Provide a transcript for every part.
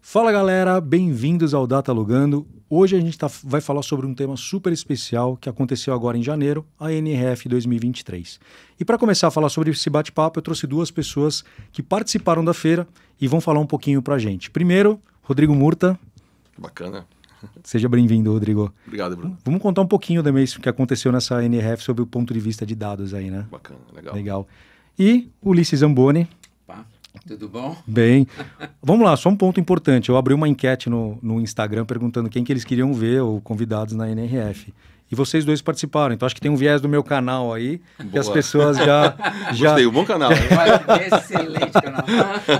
Fala galera, bem-vindos ao Data Logando. Hoje a gente vai falar sobre um tema super especial que aconteceu agora em janeiro, a NRF 2023. E para começar a falar sobre esse bate-papo, eu trouxe duas pessoas que participaram da feira e vão falar um pouquinho para a gente. Primeiro, Rodrigo Murta. Bacana. Seja bem-vindo, Rodrigo. Obrigado, Bruno. Vamos contar um pouquinho também o que aconteceu nessa NRF sob o ponto de vista de dados aí, né? Bacana, legal. Legal. E Ulisses Zamboni. Tudo bom? Bem. Vamos lá, só um ponto importante. Eu abri uma enquete no Instagram perguntando quem que eles queriam ver ou convidados na NRF. E vocês dois participaram. Então acho que tem um viés do meu canal aí, que as pessoas já... Gostei, um bom canal. Excelente canal.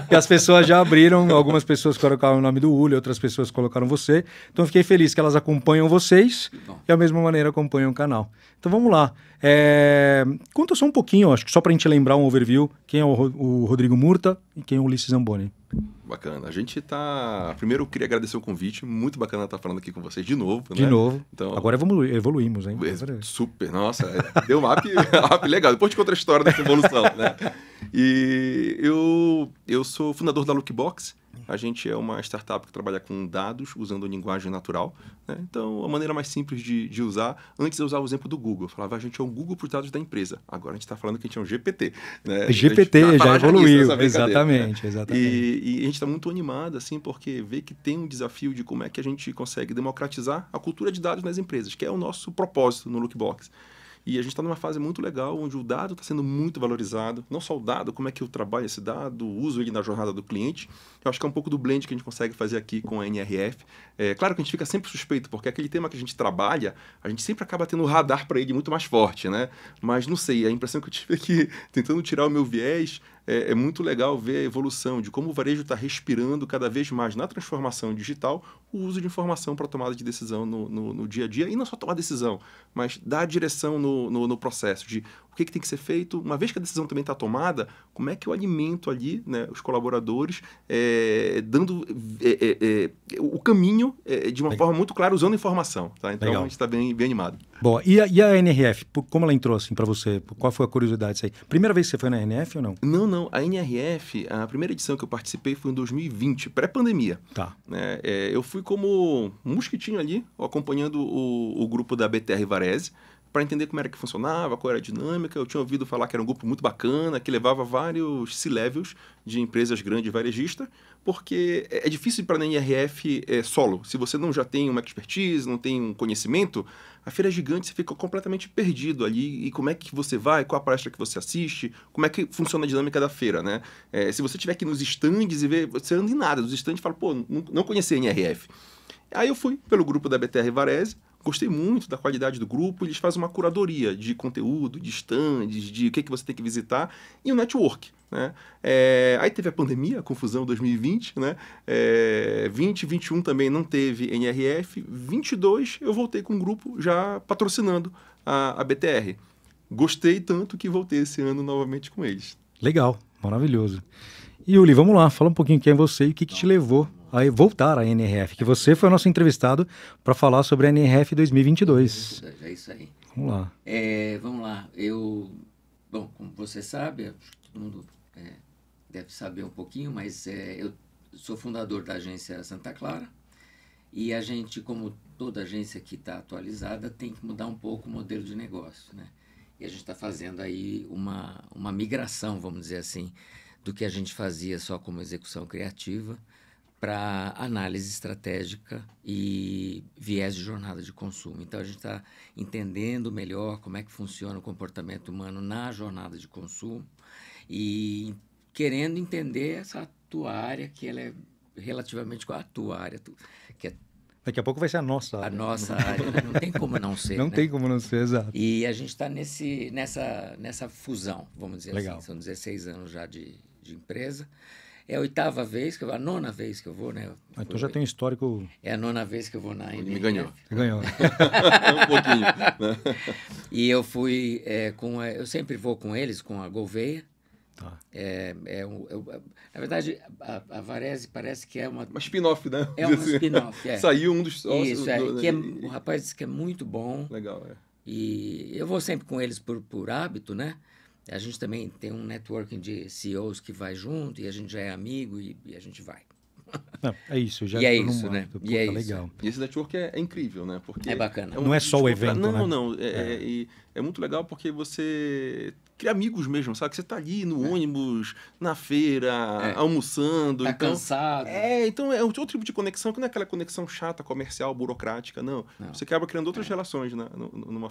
Que as pessoas já abriram, algumas pessoas colocaram o nome do Uli, outras pessoas colocaram você. Então eu fiquei feliz que elas acompanham vocês e da mesma maneira acompanham o canal. Então vamos lá. Conta só um pouquinho, acho que só para a gente lembrar um overview, quem é o Rodrigo Murta e quem é o Ulisses Zamboni. Bacana. A gente tá... Primeiro eu queria agradecer o convite, muito bacana estar falando aqui com vocês de novo. De novo. Então... Agora evoluímos, hein? Super, nossa, deu um up legal. Depois te conto a história dessa evolução, né? E eu sou fundador da Lookbox. A gente é uma startup que trabalha com dados, usando linguagem natural, né? Então, a maneira mais simples de usar... Antes eu usava o exemplo do Google. Eu falava, a gente é um Google para os dados da empresa. Agora a gente está falando que a gente é um GPT. Né? GPT, já evoluiu. Exatamente. Né? Exatamente. E a gente está muito animado, assim, porque vê que tem um desafio de como é que a gente consegue democratizar a cultura de dados nas empresas, que é o nosso propósito no Lookbox. E a gente está numa fase muito legal, onde o dado está sendo muito valorizado. Não só o dado, como é que eu trabalho esse dado, uso ele na jornada do cliente. Eu acho que é um pouco do blend que a gente consegue fazer aqui com a NRF. Claro que a gente fica sempre suspeito, porque aquele tema que a gente trabalha, a gente sempre acaba tendo um radar para ele muito mais forte, né? Mas não sei, a impressão que eu tive é que, tentando tirar o meu viés, é muito legal ver a evolução de como o varejo está respirando cada vez mais na transformação digital o uso de informação para tomada de decisão no dia a dia. E não só tomar decisão, mas dar direção no processo de o que tem que ser feito. Uma vez que a decisão também está tomada, como é que eu alimento ali, né, os colaboradores, dando o caminho de uma forma muito clara, usando informação. Tá? Então, a gente está bem animado. Bom, e a NRF, como ela entrou assim para você? Qual foi a curiosidade disso aí? Primeira vez que você foi na NRF ou não? Não. A NRF, a primeira edição que eu participei foi em 2020, pré-pandemia. Tá. Eu fui como um mosquitinho ali, acompanhando o grupo da BTR Varese, para entender como era que funcionava, qual era a dinâmica. Eu tinha ouvido falar que era um grupo muito bacana, que levava vários C-levels de empresas grandes varejistas, porque é difícil ir para a NRF solo. Se você não já tem uma expertise, não tem um conhecimento, a feira é gigante, você fica completamente perdido ali. E como é que você vai, qual a palestra que você assiste, como é que funciona a dinâmica da feira, né? Se você tiver aqui nos estandes e ver, você anda em nada, nos estandes e fala, pô, não conhecia a NRF. Aí eu fui pelo grupo da BTR Varese, gostei muito da qualidade do grupo, eles fazem uma curadoria de conteúdo, de stands, de o que você tem que visitar, e o network, né? Aí teve a pandemia, a confusão 2020, né? 2021 também não teve NRF, 22 eu voltei com um grupo já patrocinando a BTR. Gostei tanto que voltei esse ano novamente com eles. Legal, maravilhoso. E Uli, vamos lá, fala um pouquinho quem é você e o que te levou a voltar à NRF, que você foi o nosso entrevistado para falar sobre a NRF 2022. É isso aí. Vamos lá. Vamos lá. Bom, como você sabe, acho que todo mundo deve saber um pouquinho, mas eu sou fundador da agência Santa Clara e a gente, como toda agência que está atualizada, tem que mudar um pouco o modelo de negócio, né? E a gente está fazendo aí uma migração, vamos dizer assim, do que a gente fazia só como execução criativa para análise estratégica e viés de jornada de consumo. Então, a gente está entendendo melhor como é que funciona o comportamento humano na jornada de consumo e querendo entender essa tua área, que ela é relativamente com a tua área, que é... Daqui a pouco vai ser a nossa área. A nossa área, né? Não tem como não ser. Não tem como não ser, exato. E a gente está nessa fusão, vamos dizer Legal. assim. São 16 anos já de empresa. É a 8ª vez, a 9ª vez que eu vou, né? Então já tem um histórico... É a 9ª vez que eu vou na NRF. Me ganhou. Ganhou. Um pouquinho. Né? E eu fui eu sempre vou com eles, com a Gouveia. Tá. Na verdade, a Varese parece que é uma spin-off, né? É uma spin-off, Saiu um dos sócios. Isso, o rapaz disse que é muito bom. Legal, E eu vou sempre com eles por hábito, né? A gente também tem um networking de CEOs que vai junto e a gente já é amigo e a gente vai. Não, é isso, já E é tô num isso, né? momento. E é Puta, isso. legal. E esse network é incrível, né? Porque É bacana. Não é só o evento, não, né? Não, é muito legal porque você cria amigos mesmo, sabe? Que você tá ali no ônibus, na feira, almoçando. Tá então, cansado. Então é outro tipo de conexão, que não é aquela conexão chata, comercial, burocrática, não. Você acaba criando outras relações, né?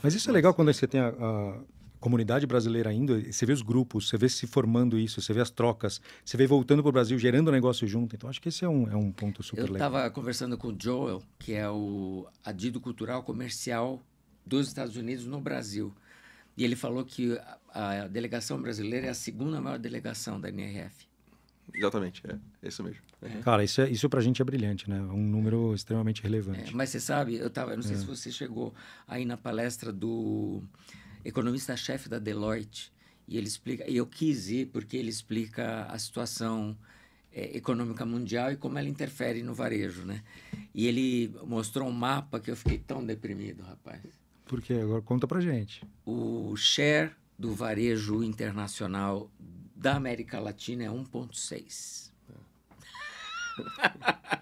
Mas isso é legal quando você tem a comunidade brasileira indo, você vê os grupos, você vê se formando isso, você vê as trocas, você vê voltando para o Brasil, gerando negócio junto. Então, acho que esse é um ponto super legal. Eu estava conversando com o Joel, que é o adido cultural comercial dos Estados Unidos no Brasil. E ele falou que a delegação brasileira é a segunda maior delegação da NRF. Exatamente, é isso mesmo. Cara, isso pra gente é brilhante, né? É um número extremamente relevante. Mas você sabe, eu não sei se você chegou aí na palestra do economista-chefe da Deloitte, e ele explica, e eu quis ir porque ele explica a situação econômica mundial e como ela interfere no varejo, né? E ele mostrou um mapa que eu fiquei tão deprimido, rapaz. Por quê? Agora conta pra gente. O share do varejo internacional da América Latina é 1,6.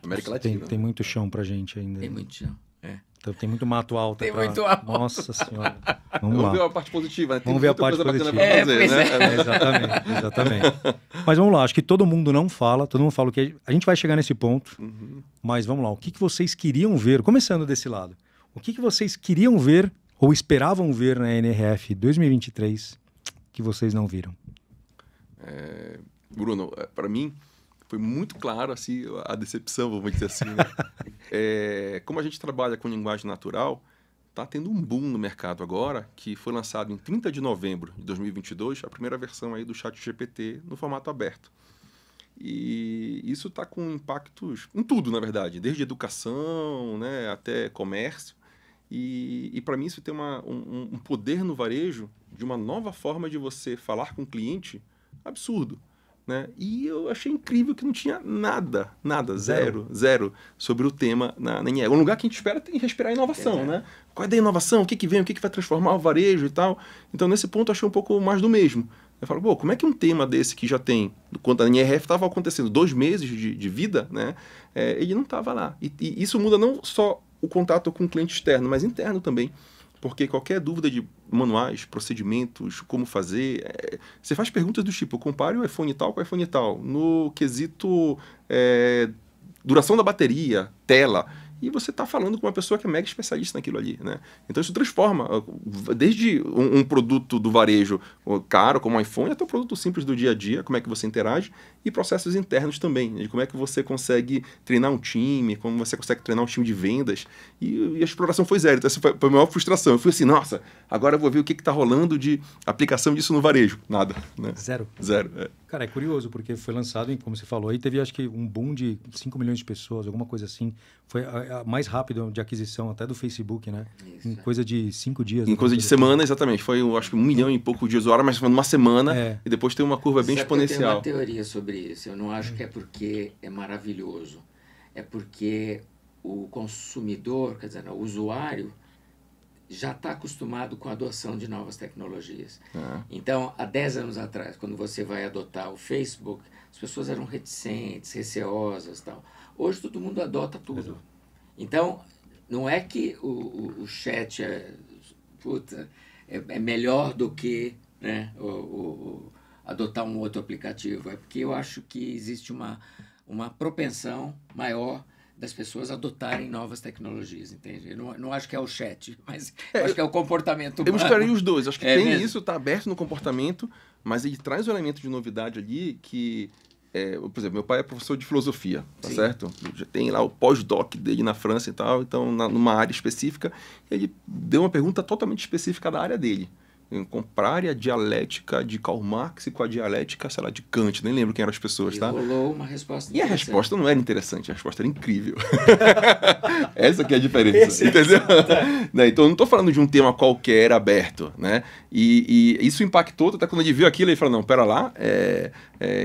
América Latina. Tem muito chão pra gente ainda. Tem muito chão, Então, tem muito mato alto. Tem muito alto. Nossa Senhora. Vamos Vamos lá. ver a parte positiva, né? Tem Vamos ver a muita parte coisa bacana positiva. pra fazer, né? Exatamente. Mas vamos lá, acho que todo mundo não fala, todo mundo fala o que a gente vai chegar nesse ponto, mas vamos lá, o que vocês queriam ver, começando desse lado, o que vocês queriam ver ou esperavam ver na NRF 2023 que vocês não viram? Bruno, para mim foi muito claro assim, a decepção, vamos dizer assim. Né? Como a gente trabalha com linguagem natural, está tendo um boom no mercado agora, que foi lançado em 30 de novembro de 2022, a primeira versão aí do ChatGPT no formato aberto. E isso está com impactos em tudo, na verdade, desde educação, né, até comércio. E para mim isso tem um poder no varejo de uma nova forma de você falar com o cliente absurdo. Né? E eu achei incrível que não tinha nada, zero sobre o tema na NRF. Um lugar que a gente espera tem que respirar inovação, né? Qual é da inovação? O que vem? O que vai transformar o varejo e tal? Então, nesse ponto, eu achei um pouco mais do mesmo. Eu falo, pô, como é que um tema desse que já tem, quando a NRF estava acontecendo 2 meses de vida, né? Ele não estava lá. E isso muda não só o contato com o cliente externo, mas interno também. Porque qualquer dúvida de manuais, procedimentos, como fazer... você faz perguntas do tipo, compare o iPhone tal com o iPhone tal. No quesito duração da bateria, tela... E você está falando com uma pessoa que é mega especialista naquilo ali, né? Então isso transforma, desde um produto do varejo caro, como o iPhone, até um produto simples do dia a dia, como é que você interage, e processos internos também, de como é que você consegue treinar um time, como você consegue treinar um time de vendas. E a exploração foi zero, então essa foi a maior frustração. Eu fui assim, nossa, agora eu vou ver o que está rolando de aplicação disso no varejo. Nada. Né? Zero. Cara, é curioso, porque foi lançado, como você falou, aí teve acho que um boom de 5 milhões de pessoas, alguma coisa assim. Foi a mais rápida de aquisição até do Facebook, né? Isso, em coisa de 5 dias. Em coisa de semana, exatamente. Foi, acho que 1 milhão e pouco de usuários, mas foi numa semana. E depois tem uma curva bem exponencial. Eu tenho uma teoria sobre isso. Eu não acho que é porque é maravilhoso. É porque o consumidor, quer dizer, o usuário, já está acostumado com a adoção de novas tecnologias. Então, há 10 anos atrás, quando você vai adotar o Facebook, as pessoas eram reticentes, receosas e tal. Hoje todo mundo adota tudo. Então, não é que o chat é melhor do que, né, adotar um outro aplicativo. É porque eu acho que existe uma propensão maior das pessoas adotarem novas tecnologias, entende? Eu não acho que é o chat, mas eu acho que é o comportamento humano. Eu misturaria os dois. Acho que tem mesmo? isso, está aberto no comportamento, mas ele traz um elemento de novidade ali que... por exemplo, meu pai é professor de filosofia, tá certo? Já tem lá o pós-doc dele na França e tal, então numa área específica, ele deu uma pergunta totalmente específica da área dele. Compare a dialética de Karl Marx com a dialética, sei lá, de Kant, nem lembro quem eram as pessoas, tá? Rolou uma resposta E a resposta não era interessante, a resposta era incrível. Essa que é a diferença, entendeu? Então eu não estou falando de um tema qualquer aberto, né? E isso impactou, até quando ele viu aquilo, ele falou, não, pera lá,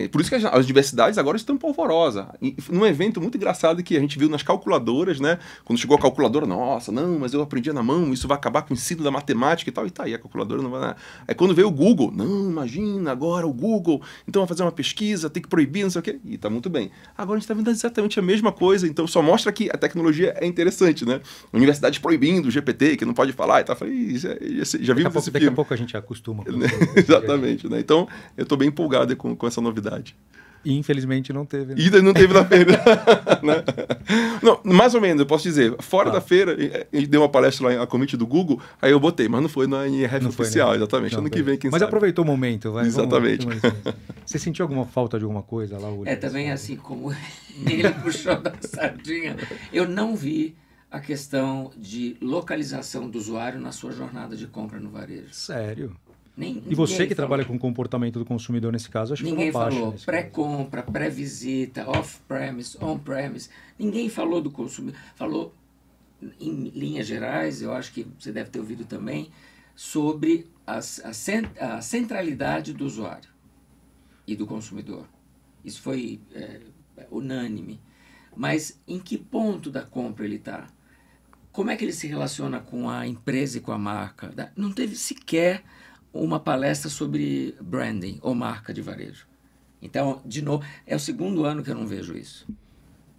por isso que as diversidades agora estão polvorosas. Num evento muito engraçado que a gente viu nas calculadoras, né? Quando chegou a calculadora, nossa, não, mas eu aprendia na mão, isso vai acabar com o ensino da matemática e tal, e tá aí, a calculadora não vai funcionava. Né? Aí quando veio o Google, não, imagina, agora o Google, então vai fazer uma pesquisa, tem que proibir, não sei o quê. E tá muito bem. Agora a gente está vendo exatamente a mesma coisa, então só mostra que a tecnologia é interessante, né? Universidade proibindo o GPT, que não pode falar e tal. Falei, já vimos esse filme. Daqui a pouco a gente acostuma. Exatamente, né? Então eu estou bem empolgado com essa novidade. E infelizmente não teve. Né? E não teve na feira. Né? Não, mais ou menos, eu posso dizer. Fora da feira, a gente deu uma palestra lá a convite do Google, aí eu botei, mas não foi na IRF não oficial, foi, né? Exatamente. Não, ano que vem, quem mas sabe. Aproveitou o momento, vai. Exatamente. Você sentiu alguma falta de alguma coisa lá? Também assim como ele puxou da sardinha, eu não vi a questão de localização do usuário na sua jornada de compra no varejo. Sério? E você que trabalha com o comportamento do consumidor nesse caso, acho que ninguém falou caso. pré-compra, pré-visita, off-premise, on-premise. Ninguém falou do consumidor. Falou, em linhas gerais, eu acho que você deve ter ouvido também, sobre a centralidade do usuário e do consumidor. Isso foi unânime. Mas em que ponto da compra ele está? Como é que ele se relaciona com a empresa e com a marca? Não teve sequer uma palestra sobre branding ou marca de varejo. Então, de novo, é o segundo ano que eu não vejo isso,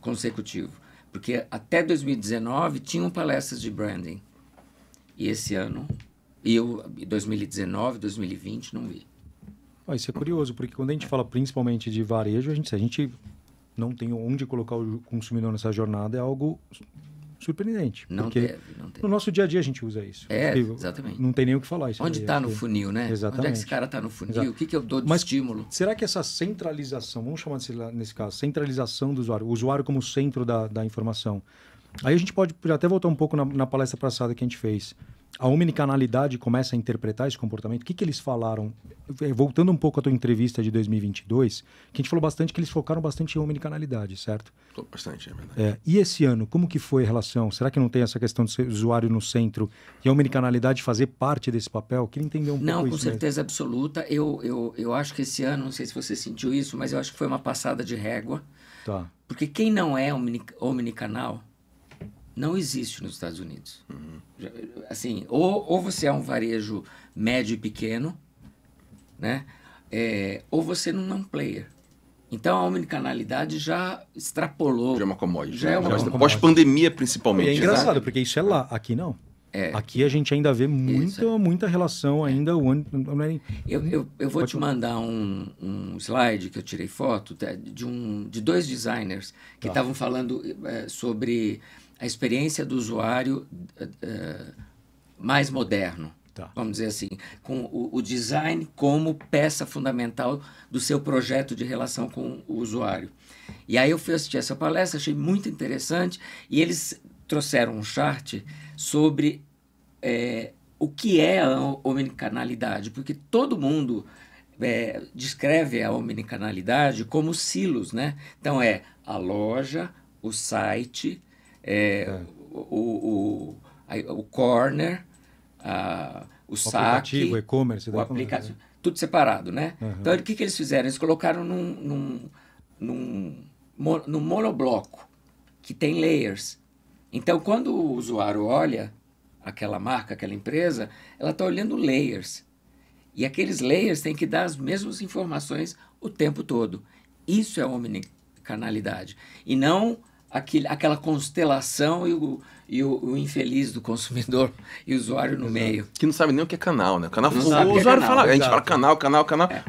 consecutivo. Porque até 2019 tinham palestras de branding. E esse ano, 2019, 2020, não vi. Isso é curioso, porque quando a gente fala principalmente de varejo, a gente não tem onde colocar o consumidor nessa jornada, é algo surpreendente. Não teve. No nosso dia a dia a gente usa isso. Exatamente. Não tem nem o que falar. Isso onde está no funil, né? Exatamente. Onde é que esse cara está no funil? Exato. O que eu dou de estímulo? Será que essa centralização, vamos chamar nesse caso, centralização do usuário, o usuário como centro da informação, aí a gente pode até voltar um pouco na palestra passada que a gente fez. A omnicanalidade começa a interpretar esse comportamento. O que eles falaram? Voltando um pouco à tua entrevista de 2022, que a gente falou bastante que eles focaram bastante em omnicanalidade, certo? Bastante, é verdade. E esse ano, como que foi a relação? Será que não tem essa questão de ser usuário no centro e a omnicanalidade fazer parte desse papel? Eu queria entender um pouco isso. Não, com certeza absoluta. Eu acho que esse ano, não sei se você sentiu isso, mas eu acho que foi uma passada de régua. Tá. Porque quem não é omnicanal não existe nos Estados Unidos. Assim, ou você é um varejo médio e pequeno, né? Ou você não é um player. Então a omnicanalidade já extrapolou. Já é uma commodity. Já é uma commodity. Pós-pandemia, principalmente. E é engraçado, porque isso é lá, aqui não. Aqui a gente ainda vê muita relação ainda. Eu vou te mandar um slide que eu tirei foto de dois designers que estavam falando sobre a experiência do usuário mais moderno, vamos dizer assim, com o design como peça fundamental do seu projeto de relação com o usuário. E aí eu fui assistir essa palestra, achei muito interessante, e eles trouxeram um chart sobre o que é a omnicanalidade, porque todo mundo descreve a omnicanalidade como silos, né? Então a loja, o site, o corner, o saque, o e-commerce, o aplicativo, tudo separado, né? Então, o que eles fizeram? Eles colocaram num monobloco, que tem layers. Então, quando o usuário olha aquela marca, aquela empresa, ela está olhando layers. E aqueles layers têm que dar as mesmas informações o tempo todo. Isso é omnicanalidade. E não aquela constelação e o infeliz do consumidor e o usuário no meio. Que não sabe nem o que é canal, né? O canal, o usuário fala, a gente fala canal.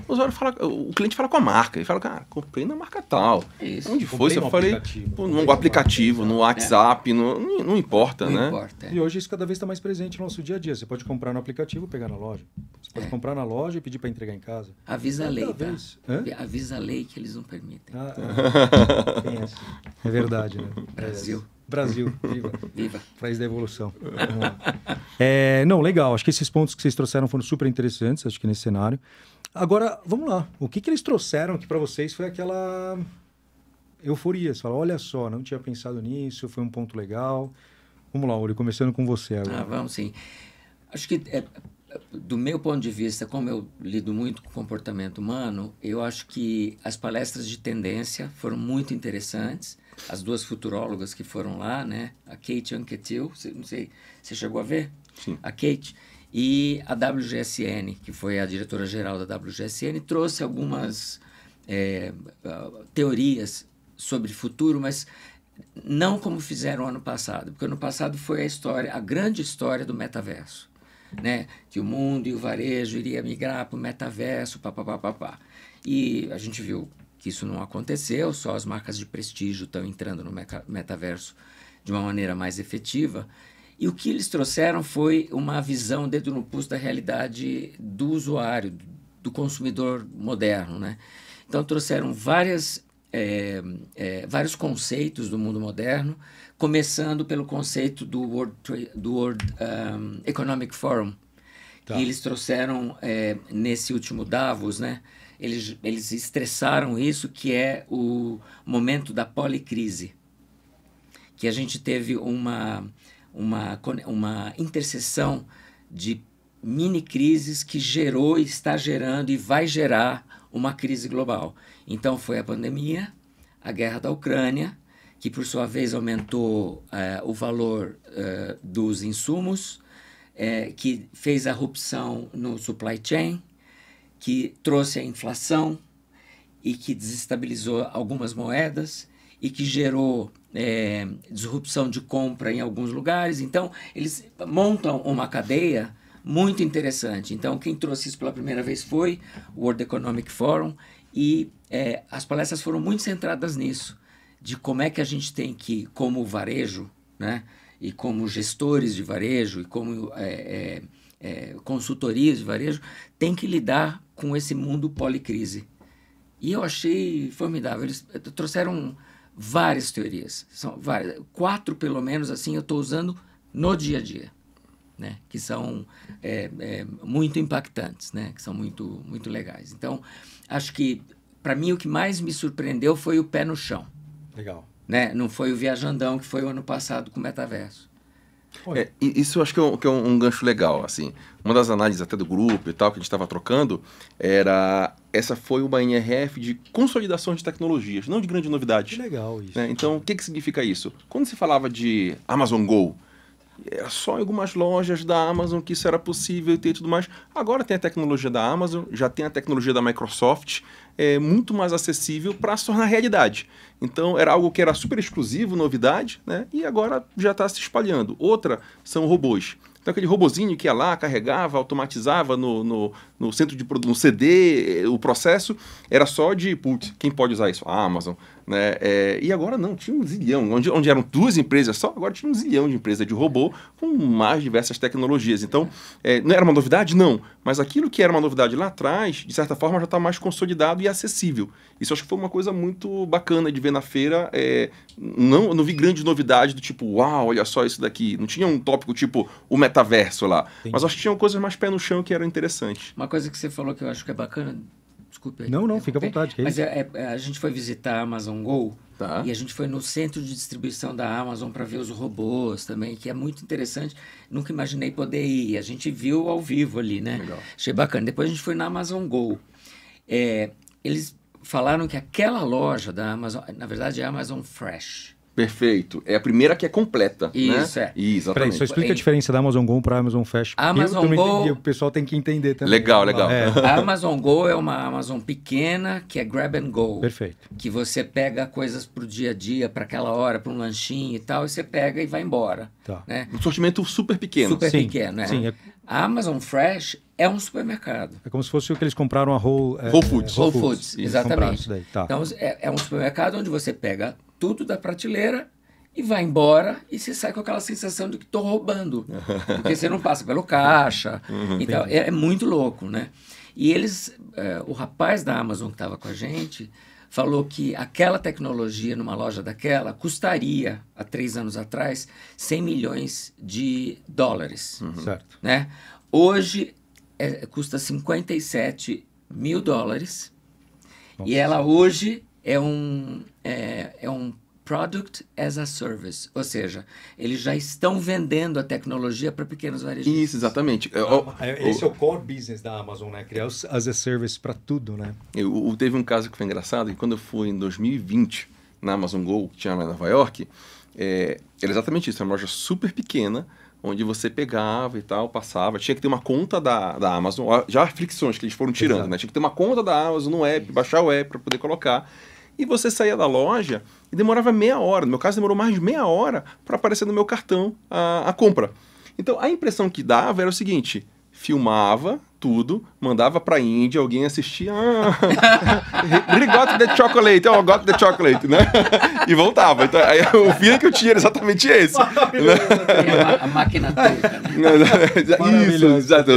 O usuário fala, o cliente fala com a marca. Ele fala, cara, comprei na marca tal. Isso. Onde foi? Eu falei, no aplicativo, no WhatsApp, não importa, né? Não importa. E hoje isso cada vez está mais presente no nosso dia a dia. Você pode comprar no aplicativo e pegar na loja. Você pode comprar na loja e pedir para entregar em casa. Avisa a lei, tá? Avisa a lei que eles não permitem. É verdade, né? Brasil, viva. País da evolução. Não, legal. Acho que esses pontos que vocês trouxeram foram super interessantes, acho que nesse cenário. Agora, vamos lá. O que eles trouxeram que para vocês foi aquela euforia? Você fala, olha só, não tinha pensado nisso, foi um ponto legal. Vamos lá, Uri, começando com você agora. Vamos sim. Acho que, do meu ponto de vista, como eu lido muito com comportamento humano, eu acho que as palestras de tendência foram muito interessantes. As duas futurólogas que foram lá, né? A Kate Anquetil, não sei, você chegou a ver? Sim. A Kate. E a WGSN, que foi a diretora-geral da WGSN, trouxe algumas teorias sobre futuro, mas não como fizeram ano passado, porque ano passado foi a grande história do metaverso, né? Que o mundo e o varejo iria migrar para o metaverso, papapá. E a gente viu que isso não aconteceu, só as marcas de prestígio estão entrando no metaverso de uma maneira mais efetiva. E o que eles trouxeram foi uma visão dedo no pulso da realidade do usuário, do consumidor moderno, né? Então trouxeram vários conceitos do mundo moderno, começando pelo conceito do World Economic Forum, que eles trouxeram nesse último Davos, né? Eles estressaram isso, que é o momento da policrise, que a gente teve uma interseção de mini-crises que gerou, está gerando e vai gerar uma crise global. Então foi a pandemia, a guerra da Ucrânia, que por sua vez aumentou o valor dos insumos, que fez a rupção no supply chain, que trouxe a inflação e que desestabilizou algumas moedas e que gerou disrupção de compra em alguns lugares. Então, eles montam uma cadeia muito interessante. Então, quem trouxe isso pela primeira vez foi o World Economic Forum e as palestras foram muito centradas nisso, de como é que a gente tem que, como varejo, né, e como gestores de varejo e como consultorias de varejo, tem que lidar com esse mundo policrise. E eu achei formidável. Eles trouxeram várias teorias, são várias, 4 pelo menos, assim, eu estou usando no dia a dia, né? Que são muito impactantes, né? Que são muito, muito legais. Então, acho que, para mim, o que mais me surpreendeu foi o pé no chão. Legal. Né? Não foi o viajandão que foi o ano passado com o metaverso. Isso eu acho que é um gancho legal, assim. Uma das análises até do grupo e tal, que a gente estava trocando, essa foi uma NRF de consolidação de tecnologias, não de grande novidade. Que legal isso. Né? Então, o que significa isso? Quando se falava de Amazon Go, era só em algumas lojas da Amazon que isso era possível ter e tudo mais. Agora tem a tecnologia da Amazon, já tem a tecnologia da Microsoft, muito mais acessível para se tornar realidade. Então, era algo que era super exclusivo, novidade, né? E agora já está se espalhando. Outra são robôs. Então, aquele robozinho que ia lá, carregava, automatizava no centro de produção, no CD, o processo era só de, putz, quem pode usar isso? A Amazon. Né? E agora não, tinha um zilhão. Onde eram 2 empresas só, agora tinha um zilhão de empresas de robô com mais diversas tecnologias. Então, não era uma novidade? Não. Mas aquilo que era uma novidade lá atrás, de certa forma, já está mais consolidado e acessível. Isso acho que foi uma coisa muito bacana de ver na feira. Não vi grande novidade do tipo, uau, olha só isso daqui. Não tinha um tópico tipo o metaverso lá. Entendi. Mas acho que tinham coisas mais pé no chão que eram interessantes. Uma coisa que você falou que eu acho que é bacana... Desculpe aí. Não, fica à vontade. Mas a gente foi visitar a Amazon Go, tá. E a gente foi no centro de distribuição da Amazon para ver os robôs também, que é muito interessante. Nunca imaginei poder ir. A gente viu ao vivo ali, né? Legal. Achei bacana. Depois a gente foi na Amazon Go. Eles falaram que aquela loja da Amazon, na verdade é a Amazon Fresh. Perfeito. É a primeira que é completa. Isso, né? Exatamente. Só explica a diferença da Amazon Go para a Amazon Fresh. A Amazon Go... O pessoal tem que entender também. Legal. A Amazon Go é uma Amazon pequena que é grab and go. Perfeito. Que você pega coisas para o dia a dia, para aquela hora, para um lanchinho e tal, e você pega e vai embora. Tá. Né? Um sortimento super pequeno. Super pequeno, né? Sim, A Amazon Fresh é um supermercado. É como se fosse o que eles compraram a Whole Foods. Whole Foods, exatamente. Daí. Tá. Então, é um supermercado onde você pega tudo da prateleira e vai embora e você sai com aquela sensação de que estou roubando. Porque você não passa pelo caixa. Então, é muito louco, né? E eles, o rapaz da Amazon que estava com a gente, falou que aquela tecnologia numa loja daquela custaria, há 3 anos atrás, 100 milhões de dólares. Certo. Né? Hoje custa 57 mil dólares. Nossa. E ela hoje é um Product as a Service, ou seja, eles já estão vendendo a tecnologia para pequenos varejistas. Isso, exatamente. Esse é o core business da Amazon, né? Criar as a service para tudo, né? Teve um caso que foi engraçado, que quando eu fui em 2020 na Amazon Go, que tinha lá em Nova York, era exatamente isso, era uma loja super pequena, onde você pegava e tal, passava. Tinha que ter uma conta da Amazon, já as fricções que eles foram tirando, né? Tinha que ter uma conta da Amazon no app, baixar o app para poder colocar. E você saía da loja e demorava meia hora. No meu caso, demorou mais de meia hora para aparecer no meu cartão a compra. Então, a impressão que dava era o seguinte: filmava tudo, mandava pra Índia, alguém assistia, he got the chocolate, oh, got the chocolate, né? E voltava. Então, aí, o feeling que eu tinha era exatamente esse. Né? A máquina toda. Isso, exato.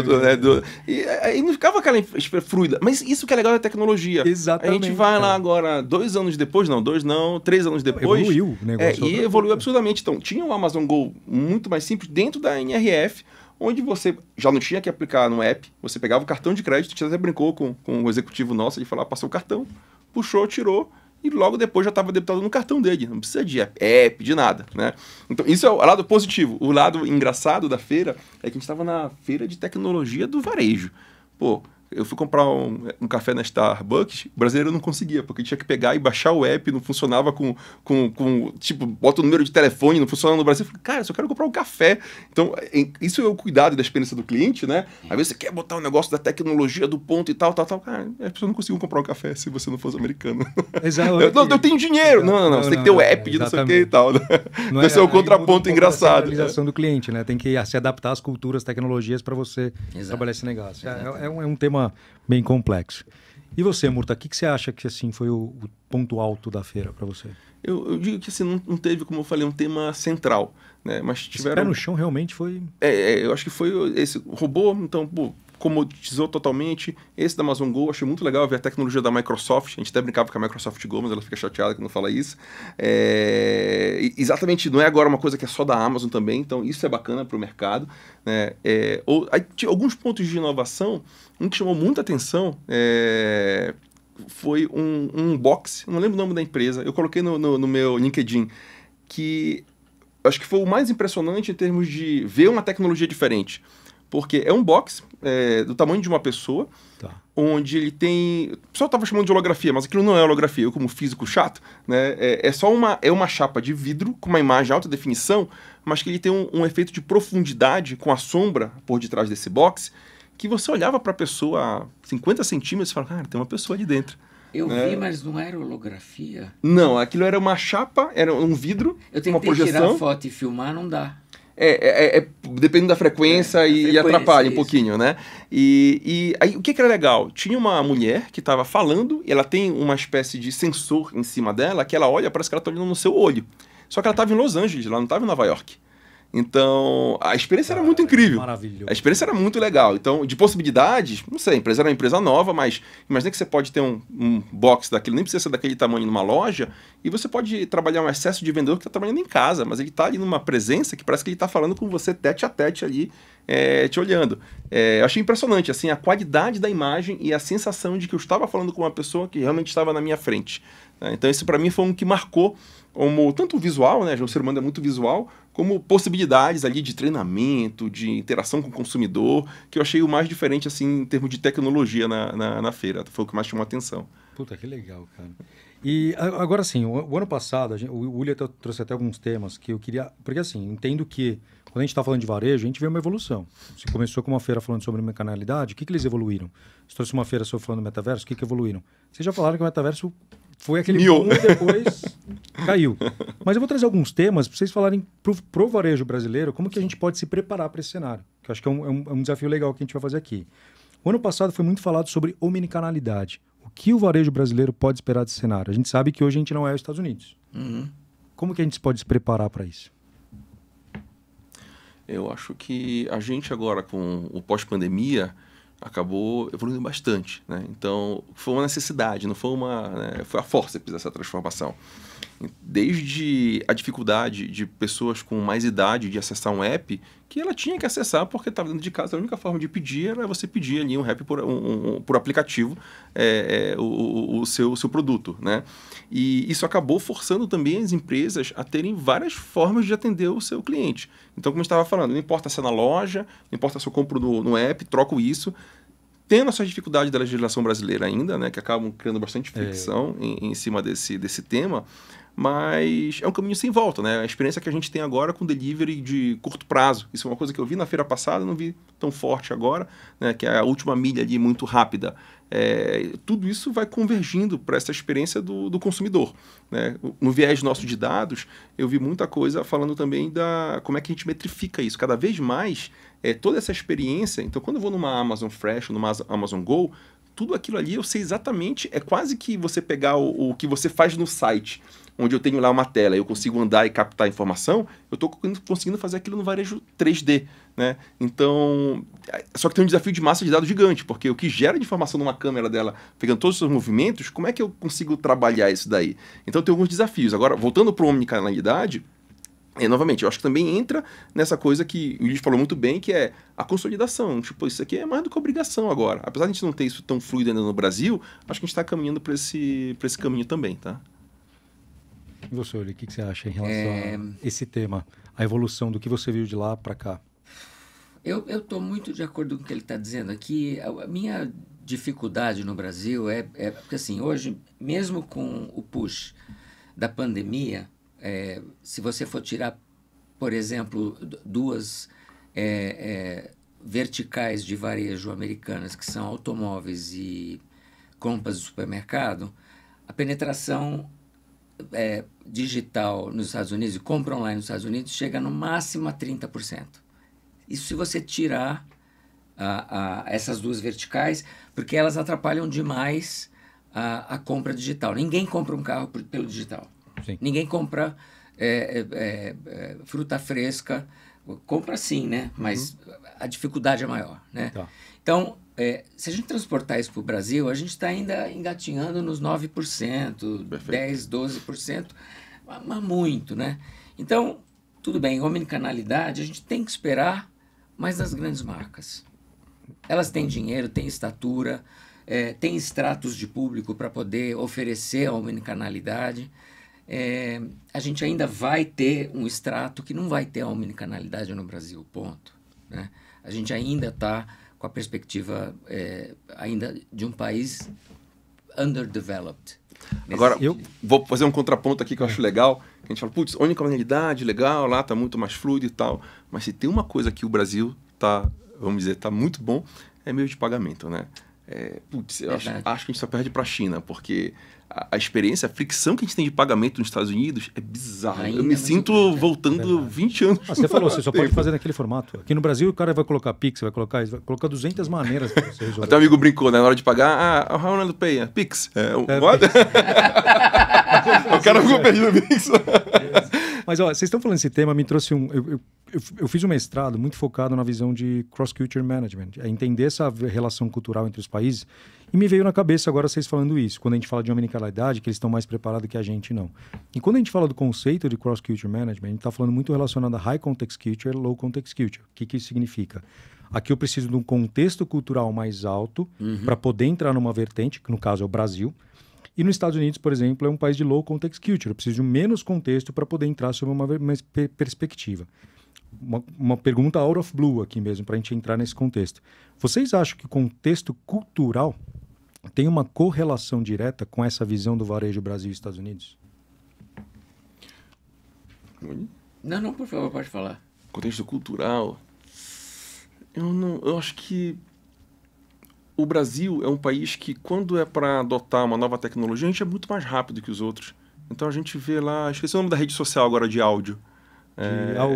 E aí não ficava aquela fluida. Mas isso que é legal da tecnologia. Exatamente. A gente vai lá agora, 2 anos depois, não, 3 anos depois. Evoluiu o negócio. E evoluiu absurdamente. Então, tinha o Amazon Go muito mais simples dentro da NRF, onde você já não tinha que aplicar no app, você pegava o cartão de crédito, a gente até brincou com o executivo nosso, de falar, passou o cartão, puxou, tirou, e logo depois já estava debitado no cartão dele. Não precisa de app, de nada, né? Então, isso é o lado positivo. O lado engraçado da feira é que a gente estava na feira de tecnologia do varejo. Pô, eu fui comprar um café na Starbucks, o brasileiro não conseguia, porque tinha que pegar e baixar o app, não funcionava com tipo, bota o número de telefone, não funcionava no Brasil. Eu falei, cara, eu só quero comprar um café. Então, isso é o cuidado da experiência do cliente, né? Às vezes você quer botar um negócio da tecnologia, do ponto e tal. Cara, as pessoas não conseguiam comprar um café se você não fosse americano. Exato. Eu tenho dinheiro. Não, você tem que ter o app de não sei o que e tal. Né? Então, esse é o contraponto engraçado. A realização do cliente, né? Tem que se adaptar às culturas, tecnologias para você trabalhar esse negócio. É um tema bem complexo. E você, Murta, o que você acha que assim foi o ponto alto da feira para você? Eu digo que assim, não teve, como eu falei, um tema central, né? Mas tiveram... Esse pé no chão realmente foi... eu acho que foi esse robô, então, comoditizou totalmente. Esse da Amazon Go, achei muito legal ver a tecnologia da Microsoft. A gente até brincava com a Microsoft Go, mas ela fica chateada que não fala isso. Exatamente, não é agora uma coisa que é só da Amazon também, então isso é bacana para o mercado. Né? Aí, alguns pontos de inovação, um que chamou muita atenção foi um box, não lembro o nome da empresa, eu coloquei no meu LinkedIn, que acho que foi o mais impressionante em termos de ver uma tecnologia diferente. Porque é um box do tamanho de uma pessoa, onde ele tem... O pessoal estava chamando de holografia, mas aquilo não é holografia. Eu, como físico chato, né, é só uma chapa de vidro com uma imagem alta definição, mas que ele tem um efeito de profundidade com a sombra por detrás desse box, que você olhava para a pessoa a 50 centímetros e falava, cara, tem uma pessoa ali dentro. Eu vi, mas não era holografia? Não, aquilo era uma chapa, era um vidro, eu tentei uma projeção. Tirar foto e filmar, não dá. Dependendo da frequência e atrapalha um pouquinho, né? E aí, o que era legal? Tinha uma mulher que estava falando, e ela tem uma espécie de sensor em cima dela, que ela olha, parece que ela está olhando no seu olho. Só que ela estava em Los Angeles, ela não estava em Nova York. Então, a experiência era muito incrível. Maravilhoso. A experiência era muito legal. Então, de possibilidades, não sei, a empresa era uma empresa nova, mas imagina que você pode ter um box daquele, nem precisa ser daquele tamanho numa loja, e você pode trabalhar um excesso de vendedor que está trabalhando em casa, mas ele está ali numa presença que parece que ele está falando com você tete a tete ali, te olhando. Eu achei impressionante, assim, a qualidade da imagem e a sensação de que eu estava falando com uma pessoa que realmente estava na minha frente. Então, isso para mim foi um que marcou como tanto visual, né? O ser humano é muito visual, como possibilidades ali de treinamento, de interação com o consumidor, que eu achei o mais diferente, assim, em termos de tecnologia na feira. Foi o que mais chamou a atenção. Puta, que legal, cara. E agora, assim, o ano passado, o William trouxe até alguns temas que eu queria... Porque, assim, entendo que quando a gente está falando de varejo, a gente vê uma evolução. Você começou com uma feira falando sobre mecanalidade, o que eles evoluíram? Você trouxe uma feira falando do metaverso, o que evoluíram? Vocês já falaram que o metaverso foi aquele boom e depois caiu. Mas eu vou trazer alguns temas para vocês falarem pro varejo brasileiro como que a gente pode se preparar para esse cenário. Que eu acho que é um desafio legal que a gente vai fazer aqui. O ano passado foi muito falado sobre omnicanalidade. O que o varejo brasileiro pode esperar desse cenário? A gente sabe que hoje a gente não é os Estados Unidos. Uhum. Como que a gente pode se preparar para isso? Eu acho que a gente agora, com o pós-pandemia, acabou evoluindo bastante, né? Então, foi uma necessidade, não foi foi a fórceps essa transformação. Desde a dificuldade de pessoas com mais idade de acessar um app, que ela tinha que acessar porque estava dentro de casa, a única forma de pedir era você pedir ali um app por aplicativo, o seu produto, né? E isso acabou forçando também as empresas a terem várias formas de atender o seu cliente. Então, como eu estava falando, não importa se é na loja, não importa se eu compro no app, troco isso. Tendo essa dificuldade da legislação brasileira ainda, né, que acabam criando bastante fricção em cima desse tema, mas é um caminho sem volta, né? A experiência que a gente tem agora com delivery de curto prazo. Isso é uma coisa que eu vi na feira passada, não vi tão forte agora, né? Que é a última milha ali muito rápida. Tudo isso vai convergindo para essa experiência do consumidor, né? No viés nosso de dados, eu vi muita coisa falando também da como é que a gente metrifica isso. Cada vez mais, toda essa experiência... Então, quando eu vou numa Amazon Fresh, numa Amazon Go, tudo aquilo ali eu sei exatamente, é quase que você pegar o que você faz no site, onde eu tenho lá uma tela, eu consigo andar e captar informação, eu estou conseguindo fazer aquilo no varejo 3D, né? Então, só que tem um desafio de massa de dados gigante, porque o que gera de informação numa câmera dela, pegando todos os seus movimentos, como é que eu consigo trabalhar isso daí? Então, tem alguns desafios. Agora, voltando para a omnicanalidade, novamente, eu acho que também entra nessa coisa que o Luiz falou muito bem, que é a consolidação. Tipo, isso aqui é mais do que obrigação agora. Apesar de a gente não ter isso tão fluido ainda no Brasil, acho que a gente está caminhando para esse caminho também, tá? E você, Oli, o que você acha em relação a esse tema? A evolução do que você viu de lá para cá? Eu estou muito de acordo com o que ele está dizendo aqui. A minha dificuldade no Brasil porque, assim, hoje, mesmo com o push da pandemia, se você for tirar, por exemplo, duas verticais de varejo americanas, que são automóveis e compras de supermercado, a penetração digital nos Estados Unidos e compra online nos Estados Unidos chega no máximo a 30%. Isso se você tirar essas duas verticais, porque elas atrapalham demais a compra digital. Ninguém compra um carro pelo digital. Sim. Ninguém compra fruta fresca. Compra sim, né? Mas a dificuldade é maior, né? Tá. Então, se a gente transportar isso para o Brasil, a gente está ainda engatinhando nos 9%, Perfeito. 10%, 12%, mas muito, né? Então, tudo bem, omnicanalidade, a gente tem que esperar mais das grandes marcas. Elas têm dinheiro, têm estatura, têm extratos de público para poder oferecer a omnicanalidade. A gente ainda vai ter um extrato que não vai ter a omnicanalidade no Brasil, ponto, né? A gente ainda está com a perspectiva ainda de um país underdeveloped. Agora, eu vou fazer um contraponto aqui que eu acho legal. A gente fala, putz, omnicanalidade, legal, lá tá muito mais fluido e tal. Mas se tem uma coisa que o Brasil tá, vamos dizer, tá muito bom, é meio de pagamento, né? Eu acho que a gente só perde para a China, porque a experiência, a fricção que a gente tem de pagamento nos Estados Unidos é bizarra. Eu me sinto voltando 20 anos. Você falou, você só pode fazer naquele formato. Aqui no Brasil o cara vai colocar Pix, vai colocar 200 maneiras para você resolver. Até um amigo brincou, né? Na hora de pagar, how do I pay? Pix. What? O cara ficou perdido no Pix. Mas ó, vocês estão falando desse tema, me trouxe eu fiz um mestrado muito focado na visão de cross-culture management, entender essa relação cultural entre os países, e me veio na cabeça agora vocês falando isso, quando a gente fala de omnicanalidade, que eles estão mais preparados que a gente não. E quando a gente fala do conceito de cross-culture management, a gente está falando muito relacionado a high context culture e low context culture. O que isso significa? Aqui eu preciso de um contexto cultural mais alto para poder entrar numa vertente, que no caso é o Brasil. E nos Estados Unidos, por exemplo, é um país de low context culture. Eu preciso de menos contexto para poder entrar sob uma perspectiva. Uma pergunta out of blue aqui mesmo, para a gente entrar nesse contexto. Vocês acham que o contexto cultural tem uma correlação direta com essa visão do varejo Brasil e Estados Unidos? Não, por favor, pode falar. Contexto cultural... Eu acho que o Brasil é um país que, quando é para adotar uma nova tecnologia, a gente é muito mais rápido que os outros. Então a gente vê lá... Esqueci o nome da rede social agora de áudio.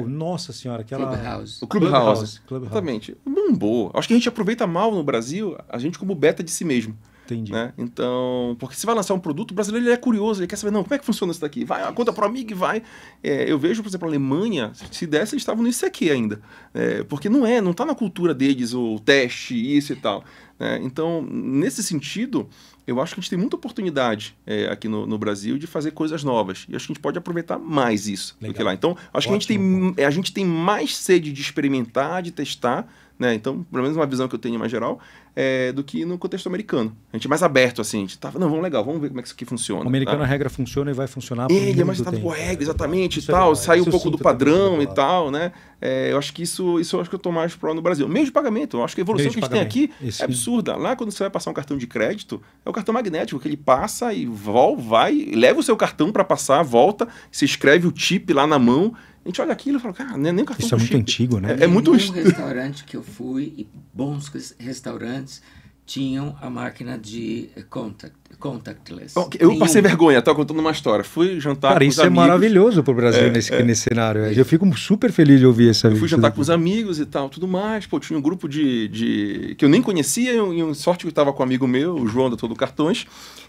Nossa senhora, aquela... Clubhouse. O Clubhouse. Exatamente. Bombou. Acho que a gente aproveita mal no Brasil, a gente como beta de si mesmo. Entendi. Né? Então, porque se vai lançar um produto, o brasileiro ele é curioso, ele quer saber, não, como é que funciona isso daqui? Vai, conta pro amigo e vai. Eu vejo, por exemplo, a Alemanha, se desse, eles estavam nisso aqui ainda. Porque não tá na cultura deles o teste, isso e tal. Então, nesse sentido, eu acho que a gente tem muita oportunidade aqui no Brasil de fazer coisas novas. E acho que a gente pode aproveitar mais isso do que lá. Então, acho que a gente tem mais sede de experimentar, de testar, né? Então, pelo menos uma visão que eu tenho mais geral, do que no contexto americano. A gente é mais aberto, assim, a gente tava, não, vamos legal, vamos ver como é que isso aqui funciona. O americano, tá? a regra funciona e vai funcionar por Ele é mais muito estado por tempo. regra, exatamente, Isso e tal, legal, sai um isso eu pouco do sinto também padrão do e lado. tal, né? Eu acho que isso eu acho que eu tô mais pro no Brasil. Meio de pagamento, eu acho que a evolução Meio que de a gente tem aqui pagamento. Esse- é absurda. Lá, quando você vai passar um cartão de crédito, é o cartão magnético, que ele passa e vai, leva o seu cartão para passar, volta, se escreve o chip lá na mão. A gente olha aquilo e fala, cara, não é nem o cartão Isso é com muito chip. antigo, né? É muito... Num restaurante que eu fui, e bons restaurantes tinham a máquina de contactless. Eu passei vergonha, tava contando uma história. Fui jantar Cara, com isso os é amigos. maravilhoso pro Brasil nesse cenário. Eu fico super feliz de ouvir essa Eu fui isso jantar daqui. com os amigos e tal, tudo mais. Pô, tinha um grupo que eu nem conhecia, e sorte que eu tava com um amigo meu, o João da Todo Cartões.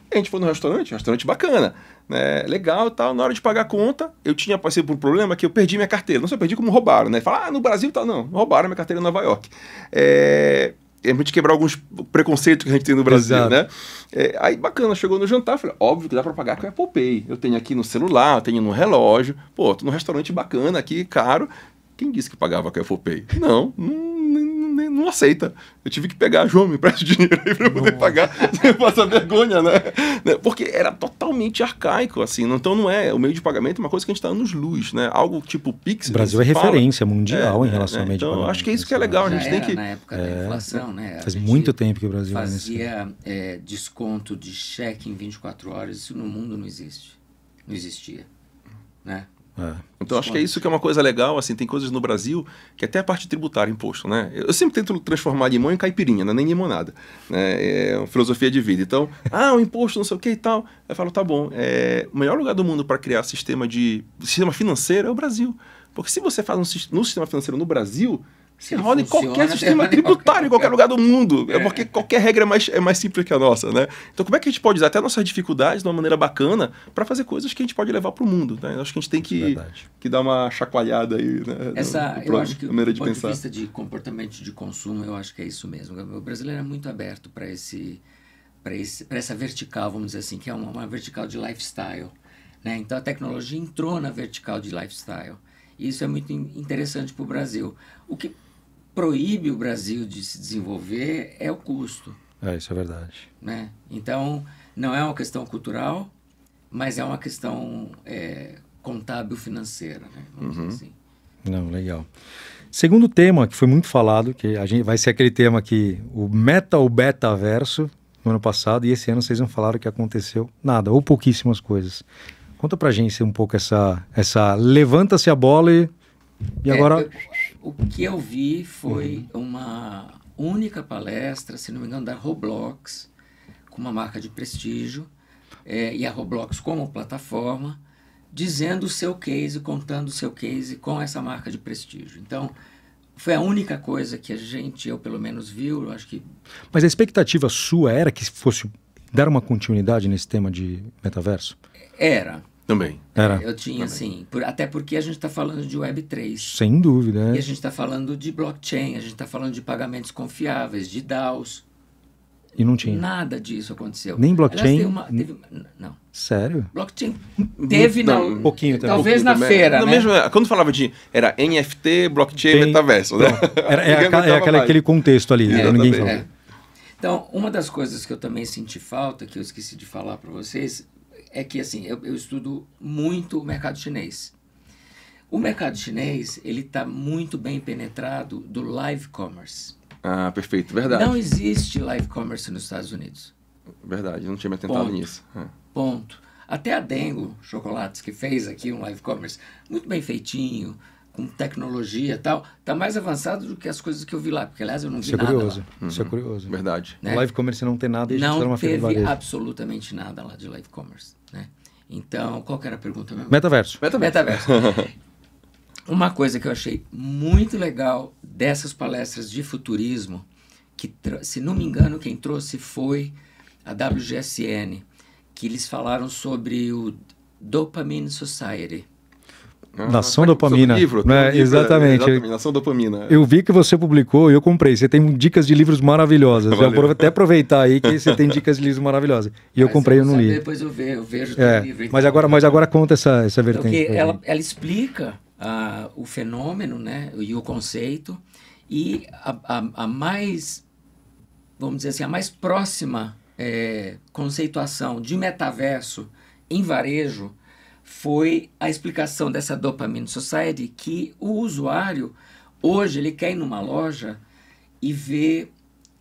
E a gente foi no restaurante, um restaurante bacana, né? Legal e tal. Na hora de pagar a conta, eu passei por um problema que eu perdi minha carteira. Não só perdi, como roubaram, né? Fala, no Brasil tal. Não, roubaram minha carteira em Nova York. A gente quebrar alguns preconceitos que a gente tem no Brasil, Exato. né? Aí, bacana, chegou no jantar, falei, óbvio que dá pra pagar com a Apple Pay. Eu tenho aqui no celular, eu tenho no relógio. Pô, tô num restaurante bacana aqui, caro. Quem disse que pagava com a Apple Pay? Não aceita. Eu tive que pegar, João, me empresta o dinheiro aí pra eu poder pagar, sem passar vergonha, né? Porque era totalmente arcaico, assim. Então não é, o meio de pagamento é uma coisa que a gente tá anos-luz, né? Algo tipo Pix. O Brasil é referência mundial em relação ao meio de Então, pagamento. acho que é isso que é legal. A Já gente tem era que... na época da inflação, né? Faz A gente muito tempo que o Brasil é nesse... fazia desconto de cheque em 24 horas. Isso no mundo não existe. Não existia, né? Então acho que é isso que é uma coisa legal, assim, tem coisas no Brasil que até a parte tributária imposto, né? Eu sempre tento transformar limão em caipirinha, não é nem limonada, né? É uma filosofia de vida. Então, o imposto não sei o que e tal. Eu falo, tá bom, o melhor lugar do mundo para criar sistema financeiro é o Brasil. Porque se você faz no sistema financeiro no Brasil, você Ele roda em funciona, qualquer sistema tributário, em qualquer lugar do mundo. Porque qualquer regra é mais simples que a nossa, né? Então, como é que a gente pode usar até nossas dificuldades de uma maneira bacana para fazer coisas que a gente pode levar para o mundo, né? Eu acho que a gente tem que dar uma chacoalhada aí, né? Eu acho que do maneira de ponto pensar. de vista de comportamento de consumo, eu acho que é isso mesmo. O brasileiro é muito aberto para essa vertical, vamos dizer assim, que é uma vertical de lifestyle, né? Então, a tecnologia entrou na vertical de lifestyle. E isso é muito interessante para o Brasil. O que proíbe o Brasil de se desenvolver é o custo. Isso é verdade. Né? Então, não é uma questão cultural, mas é uma questão contábil-financeira, né? Vamos dizer assim. Não, legal. Segundo tema que foi muito falado, que a gente vai ser aquele tema que o betaverso no ano passado, e esse ano vocês não falaram que aconteceu nada, ou pouquíssimas coisas. Conta pra gente um pouco essa levanta-se a bola e agora... O que eu vi foi uma única palestra, se não me engano, da Roblox, com uma marca de prestígio, e a Roblox como plataforma, dizendo o seu case, contando o seu case com essa marca de prestígio. Então, foi a única coisa que eu pelo menos viu, eu acho que... Mas a expectativa sua era que fosse dar uma continuidade nesse tema de metaverso? Era. Também. Era. Eu tinha, assim, até porque a gente está falando de Web3. Sem dúvida. E a gente está falando de blockchain, a gente está falando de pagamentos confiáveis, de DAOs. E não tinha. Nada disso aconteceu. Nem blockchain? Aliás, não. Sério? Blockchain teve um pouquinho também. talvez na também. feira, né? Mesmo, quando falava era NFT, blockchain, metaverso, né? Aquele contexto ali. Ninguém fala. Então, uma das coisas que eu também senti falta, que eu esqueci de falar para vocês, é que assim, eu estudo muito o mercado chinês. O mercado chinês, ele está muito bem penetrado do live commerce. Ah, perfeito, verdade. Não existe live commerce nos Estados Unidos. Verdade, eu não tinha me atentado nisso. Ponto. Até a Dengo Chocolates, que fez aqui um live commerce muito bem feitinho, com tecnologia e tal, está mais avançado do que as coisas que eu vi lá, porque aliás eu não vi nada lá. Isso é curioso. Verdade. Né? Live commerce não tem nada e não uma feira de varejo. absolutamente nada lá de live commerce, né? Então, qual que era a pergunta mesmo? Metaverso. Uma coisa que eu achei muito legal dessas palestras de futurismo, que, se não me engano, quem trouxe foi a WGSN, que eles falaram sobre o Dopamine Society. Nação Dopamina. Livro, né? Exatamente. Nação Dopamina. Eu vi que você publicou e eu comprei. Você tem dicas de livros maravilhosas. Eu vou até aproveitar aí que você tem dicas de livros maravilhosas. E eu comprei e eu não li. Depois eu vejo o livro. Mas agora conta essa vertente. Porque ela explica o fenômeno, né, e o conceito, E a mais, vamos dizer assim, a mais próxima conceituação de metaverso em varejo foi a explicação dessa Dopamine Society, que o usuário, hoje, ele quer ir numa loja e ver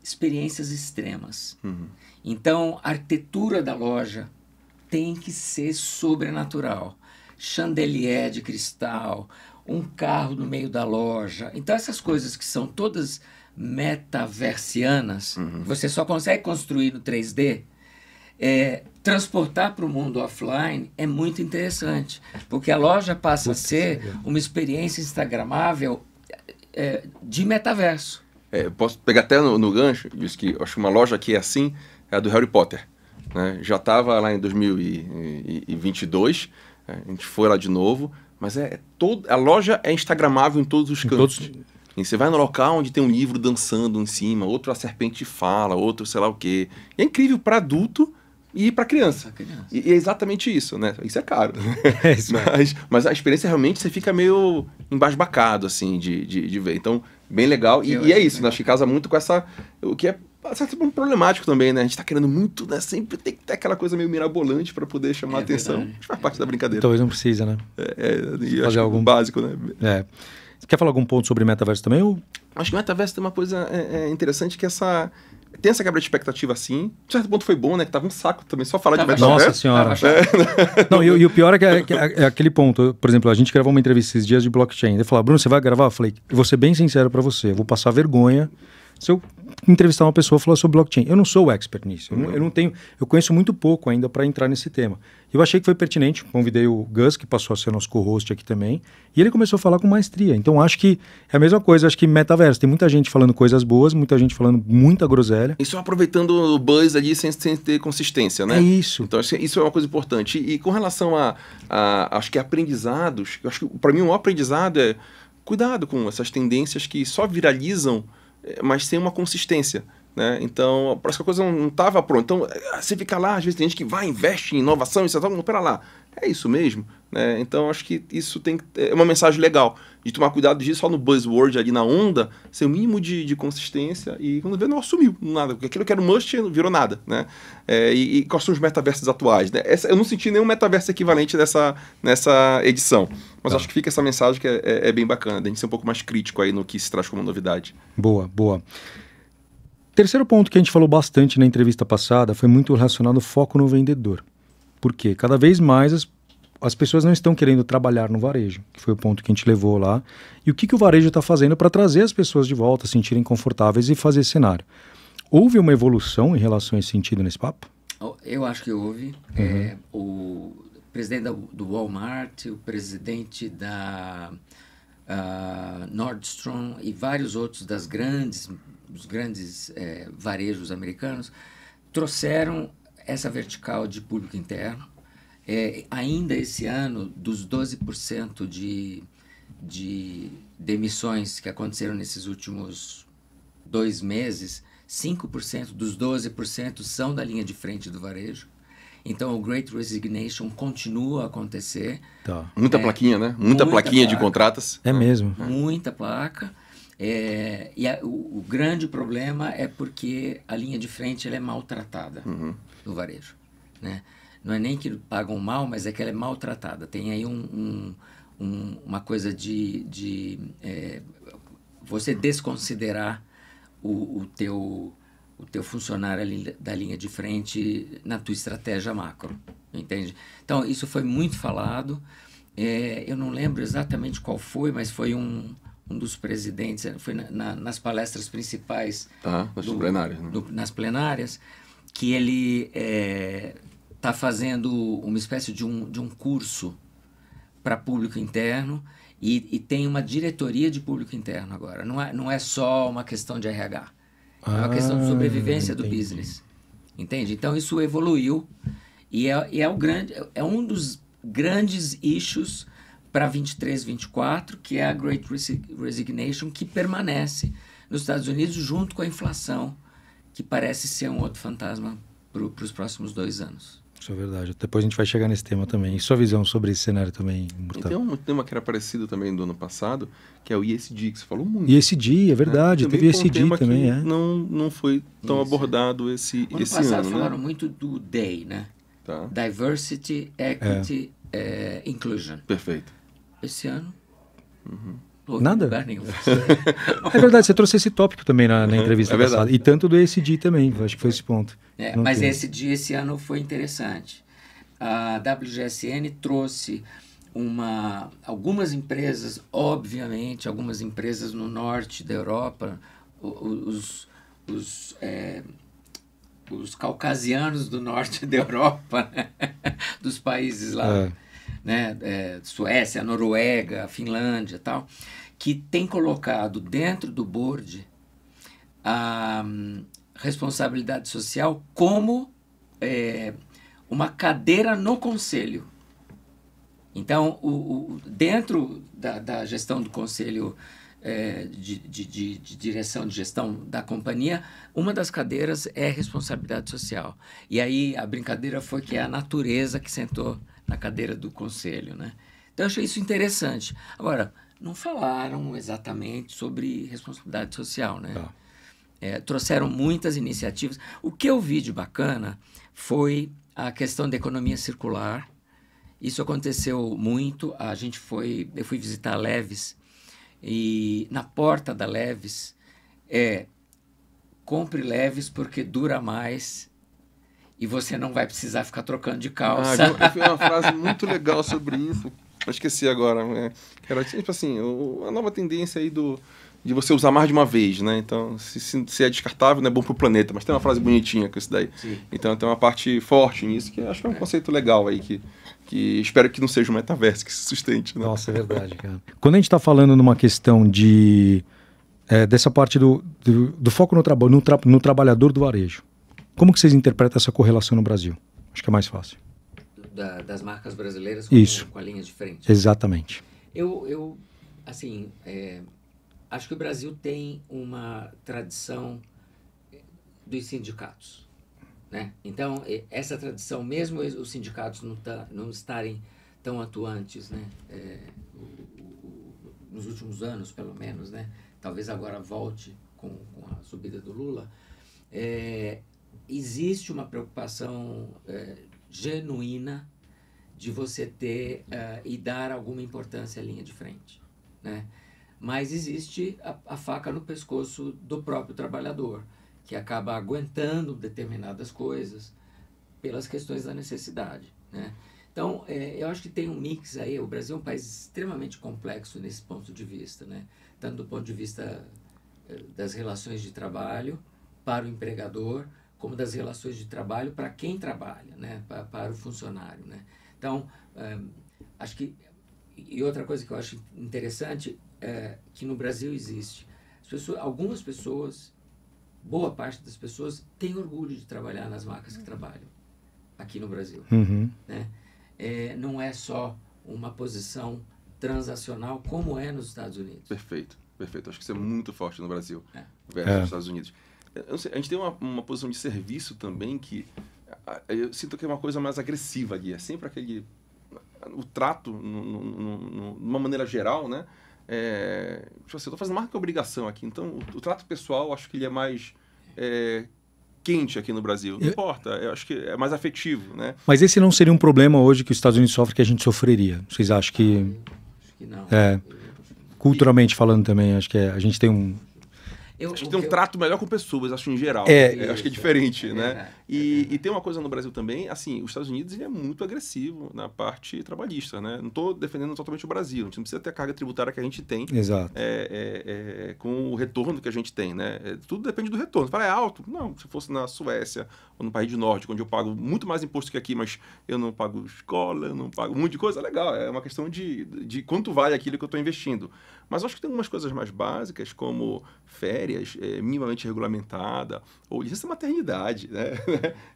experiências extremas. Então, a arquitetura da loja tem que ser sobrenatural. Chandelier de cristal, um carro no meio da loja. Então, essas coisas que são todas metaversianas, você só consegue construir no 3D, transportar para o mundo offline é muito interessante, porque a loja passa a ser uma experiência instagramável de metaverso. Posso pegar até no gancho, diz que acho que uma loja que é assim é a do Harry Potter, né? Já estava lá em 2022, a gente foi lá de novo, mas a loja é instagramável em todos os cantos. E você vai no local onde tem um livro dançando em cima, outro a serpente fala, outro sei lá o quê. E é incrível para adulto e para criança. E é exatamente isso, né? Isso é caro. Mas a experiência realmente você fica meio embasbacado, assim, de ver. Então, bem legal. E é isso, né? Acho que casa muito com essa... O que é um problemático também, né? A gente tá querendo muito, né? Sempre tem que ter aquela coisa meio mirabolante para poder chamar a atenção. Verdade. Faz parte da brincadeira. Talvez não precisa, né? Fazer algo básico, né? Você quer falar algum ponto sobre metaverso também? Ou... Acho que o metaverso tem uma coisa interessante, que tem essa quebra de expectativa assim. De certo ponto foi bom, né? Que tava um saco também só falar de metaverso. Nossa senhora. Não, e o pior é que é aquele ponto. Por exemplo, a gente gravou uma entrevista esses dias de blockchain. Ele falou, Bruno, você vai gravar? Eu falei, vou ser bem sincero para você. Eu vou passar vergonha se eu entrevistar uma pessoa e falar sobre blockchain. Eu não sou o expert nisso. Eu não tenho... Eu conheço muito pouco ainda para entrar nesse tema. Eu achei que foi pertinente. Convidei o Gus, que passou a ser nosso co-host aqui também. E ele começou a falar com maestria. Então, acho que é a mesma coisa. Acho que metaverso. Tem muita gente falando coisas boas, muita gente falando muita groselha. Isso aproveitando o buzz ali sem ter consistência, né? É isso. Então, isso é uma coisa importante. E com relação acho que aprendizados, eu acho que para mim o maior aprendizado é cuidado com essas tendências que só viralizam, mas sem uma consistência, né? Então, parece que a coisa não estava pronta. Então, você fica lá, às vezes tem gente que vai, investe em inovação, e você fala, não, pera lá, é isso mesmo, né? Então, acho que isso é uma mensagem legal, de tomar cuidado disso só no buzzword ali na onda, ser o mínimo de consistência, e quando vê, não assumiu nada, porque aquilo que era um must virou nada, né? E quais são os metaversos atuais, né? Eu não senti nenhum metaverso equivalente nessa edição, mas acho que fica essa mensagem que é bem bacana, da gente ser um pouco mais crítico aí no que se traz como novidade. Boa. Terceiro ponto que a gente falou bastante na entrevista passada foi muito relacionado ao foco no vendedor. Por quê? Cada vez mais as pessoas não estão querendo trabalhar no varejo, que foi o ponto que a gente levou lá. E o que o varejo está fazendo para trazer as pessoas de volta, se sentirem confortáveis e fazer esse cenário? Houve uma evolução em relação a esse sentido nesse papo? Eu acho que houve. O presidente do Walmart, o presidente da Nordstrom e vários outros dos grandes varejos americanos trouxeram essa vertical de público interno. Ainda esse ano, dos 12% de demissões que aconteceram nesses últimos 2 meses, 5% dos 12% são da linha de frente do varejo. Então, o Great Resignation continua a acontecer. Tá. Muita plaquinha, né? Muita plaquinha placa. De contratas. É mesmo. Muita placa. O grande problema é porque a linha de frente ela é maltratada no varejo, né? Não é nem que pagam mal, mas é que ela é maltratada. Tem aí uma coisa de você desconsiderar o teu funcionário ali da linha de frente na tua estratégia macro, entende? Então, isso foi muito falado. Eu não lembro exatamente qual foi, mas foi um dos presidentes, foi nas palestras principais, nas plenárias, que ele está fazendo uma espécie de um curso para público interno e tem uma diretoria de público interno agora. Não é só uma questão de RH, é uma questão de sobrevivência do business, entende? Então isso evoluiu e é um dos grandes issues para 23, 24, que é a Great Resignation, que permanece nos Estados Unidos junto com a inflação, que parece ser um outro fantasma para os próximos 2 anos. Isso é verdade. Depois a gente vai chegar nesse tema também. E sua visão sobre esse cenário também, E Murtada? tem um tema que era parecido também do ano passado, que é o ESG, que você falou muito. ESG, é verdade. Também Teve foi um ESG tema também, que é. não foi tão abordado esse ano esse passado ano, falaram né? muito do DEI, né? Tá. Diversity, Equity, Inclusion. Perfeito. Esse ano, não houve Nada? lugar nenhum. É verdade, você trouxe esse tópico também na entrevista É verdade. passada. E tanto do ESG também, acho que foi esse ponto. Não Mas tem. esse ano foi interessante. A WGSN trouxe algumas empresas, obviamente, algumas empresas no norte da Europa, os caucasianos do norte da Europa, né? Dos países lá, né? Suécia, Noruega, Finlândia e tal, que tem colocado dentro do board a responsabilidade social como uma cadeira no conselho. Então, dentro da gestão do conselho de direção de gestão da companhia, uma das cadeiras é responsabilidade social. E aí a brincadeira foi que é a natureza que sentou na cadeira do conselho, né? Então, eu achei isso interessante. Agora, não falaram exatamente sobre responsabilidade social, né? Tá. Trouxeram muitas iniciativas. O que eu vi de bacana foi a questão da economia circular. Isso aconteceu muito. Eu fui visitar a Leves e na porta da Leves compre Leves porque dura mais e você não vai precisar ficar trocando de calça. Eu vi uma frase muito legal sobre isso. Eu esqueci agora. Que era tipo assim, a nova tendência aí de você usar mais de uma vez, né? Então, se é descartável, não é bom pro planeta. Mas tem uma frase bonitinha com isso daí. Sim. Então, tem uma parte forte nisso, que eu acho que é um conceito legal aí, que espero que não seja um metaverso que se sustente, né? Nossa, é verdade, cara. Quando a gente está falando numa questão dessa parte do foco no trabalhador do varejo, como que vocês interpretam essa correlação no Brasil? Acho que é mais fácil. Das marcas brasileiras Isso. com a linha de frente. Exatamente. Eu assim, acho que o Brasil tem uma tradição dos sindicatos, né? Então, essa tradição, mesmo os sindicatos não estarem tão atuantes, né? Nos últimos anos, pelo menos, né? Talvez agora volte com a subida do Lula. Existe uma preocupação genuína de você ter e dar alguma importância à linha de frente, né? Mas existe a faca no pescoço do próprio trabalhador, que acaba aguentando determinadas coisas pelas questões da necessidade, né? Então, eu acho que tem um mix aí. O Brasil é um país extremamente complexo nesse ponto de vista, né? Tanto do ponto de vista das relações de trabalho para o empregador, como das relações de trabalho para quem trabalha, né? Para o funcionário, né? Então, acho que... E outra coisa que eu acho interessante é que no Brasil existe. Algumas pessoas, boa parte das pessoas, tem orgulho de trabalhar nas marcas que trabalham aqui no Brasil. Uhum. Né? Não é só uma posição transacional como é nos Estados Unidos. Perfeito. Acho que isso é muito forte no Brasil versus os Estados Unidos. A gente tem uma posição de serviço também que eu sinto que é uma coisa mais agressiva ali. É sempre o trato, de uma maneira geral, né? Tipo assim, eu tô fazendo mais que obrigação aqui. Então, o trato pessoal, acho que ele é mais quente aqui no Brasil. Não importa, eu acho que é mais afetivo, né? Mas esse não seria um problema hoje que os Estados Unidos sofrem que a gente sofreria? Vocês acham que... Acho que não. Culturalmente falando também, acho que a gente tem um... Acho que tem um trato melhor com pessoas, acho em geral. Acho que é diferente, né? E tem uma coisa no Brasil também, assim, os Estados Unidos ele é muito agressivo na parte trabalhista, né? Não estou defendendo totalmente o Brasil, a gente não precisa ter a carga tributária que a gente tem. Exato. Com o retorno que a gente tem, né? Tudo depende do retorno. Você fala, é alto? Não, se fosse na Suécia ou no país do norte, onde eu pago muito mais imposto que aqui, mas eu não pago escola, eu não pago um monte de coisa, legal. É uma questão de quanto vale aquilo que eu estou investindo. Mas eu acho que tem algumas coisas mais básicas, como férias minimamente regulamentada, ou licença maternidade, né?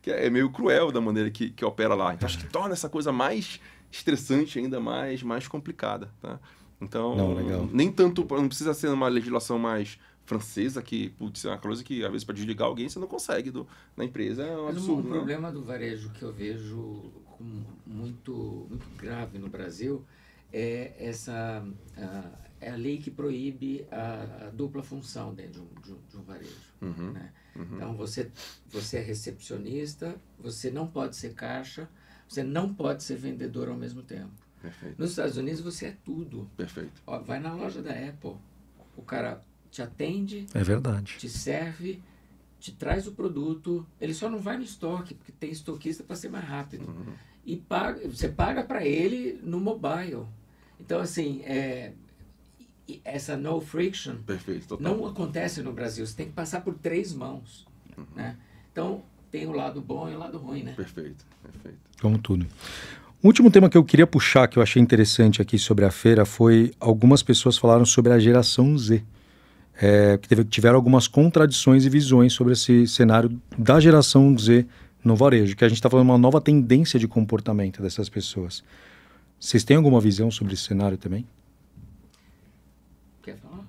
Que é meio cruel da maneira que opera lá. Então, acho que torna essa coisa mais estressante, ainda mais complicada, tá? Então, Não, legal. nem tanto, não precisa ser uma legislação mais francesa que, putz, é uma coisa que, às vezes, para desligar alguém, você não consegue na empresa. É um absurdo. O problema do varejo que eu vejo como muito grave no Brasil é é a lei que proíbe a dupla função dentro de um varejo. Né? Então, você é recepcionista, você não pode ser caixa, você não pode ser vendedor ao mesmo tempo. Perfeito. Nos Estados Unidos, você é tudo. Perfeito. Ó, vai na loja da Apple, o cara te atende, É verdade. te serve, te traz o produto, ele só não vai no estoque, porque tem estoquista para ser mais rápido. E você paga para ele no mobile. Então, assim, essa no friction Perfeito, total. não acontece no Brasil. Você tem que passar por 3 mãos. Né? Então, tem o lado bom e o lado ruim, né? Perfeito, perfeito. Como tudo. O último tema que eu queria puxar, que eu achei interessante aqui sobre a feira, foi algumas pessoas falaram sobre a geração Z. Que tiveram algumas contradições e visões sobre esse cenário da geração Z no varejo, que a gente está falando de uma nova tendência de comportamento dessas pessoas. Vocês têm alguma visão sobre esse cenário também? Quer falar?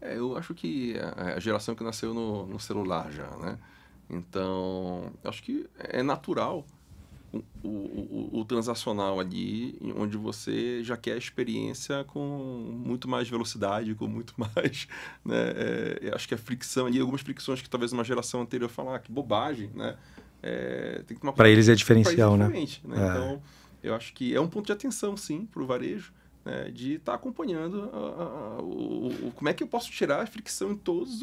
Eu acho que a geração que nasceu no celular já, né? Então, acho que é natural o transacional ali, onde você já quer a experiência com muito mais velocidade, com muito mais, né? Acho que a fricção ali, algumas fricções que talvez uma geração anterior falar, que bobagem, né? Tem que tomar para eles é diferencial, né? Então, eu acho que é um ponto de atenção, sim, para o varejo, né, de estar acompanhando como é que eu posso tirar a fricção em todas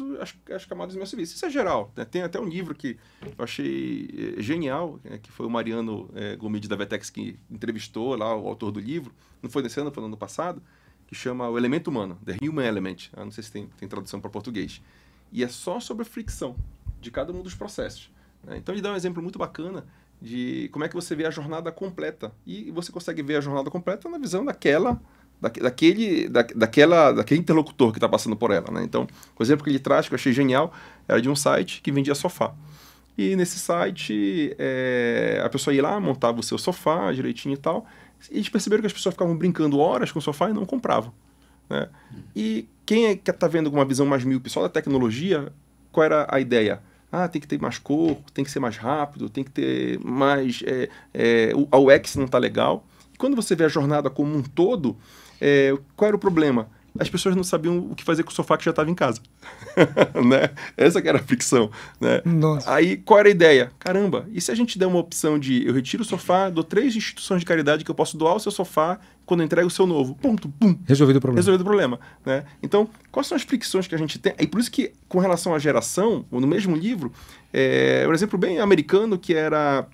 as camadas do meu serviço. Isso é geral, né? Tem até um livro que eu achei genial, que foi o Mariano Gomide da Vetex que entrevistou lá o autor do livro, não foi nesse ano, foi no ano passado, que chama O Elemento Humano, The Human Element. Não sei se tem tradução para português. E é só sobre a fricção de cada um dos processos. Né? Então ele dá um exemplo muito bacana de como é que você vê a jornada completa. E você consegue ver a jornada completa na visão daquele interlocutor que está passando por ela. Né? Então, o exemplo que ele traz, que eu achei genial, era de um site que vendia sofá. E nesse site, a pessoa ia lá, montava o seu sofá direitinho e tal, e eles perceberam que as pessoas ficavam brincando horas com o sofá e não compravam. Né? E quem que está vendo com uma visão mais míope só da tecnologia, qual era a ideia? Tem que ter mais cor, tem que ser mais rápido, tem que ter mais... a UX não está legal. E quando você vê a jornada como um todo, qual era o problema? As pessoas não sabiam o que fazer com o sofá que já estava em casa. Né? Essa que era a fricção. Né? Aí, qual era a ideia? Caramba, e se a gente der uma opção de eu retiro o sofá, dou 3 instituições de caridade que eu posso doar o seu sofá quando eu entrego o seu novo? Ponto, pum. Resolvido o problema. Resolvido o problema. Né? Então, quais são as fricções que a gente tem? E por isso que, com relação à geração, no mesmo livro, um exemplo bem americano que era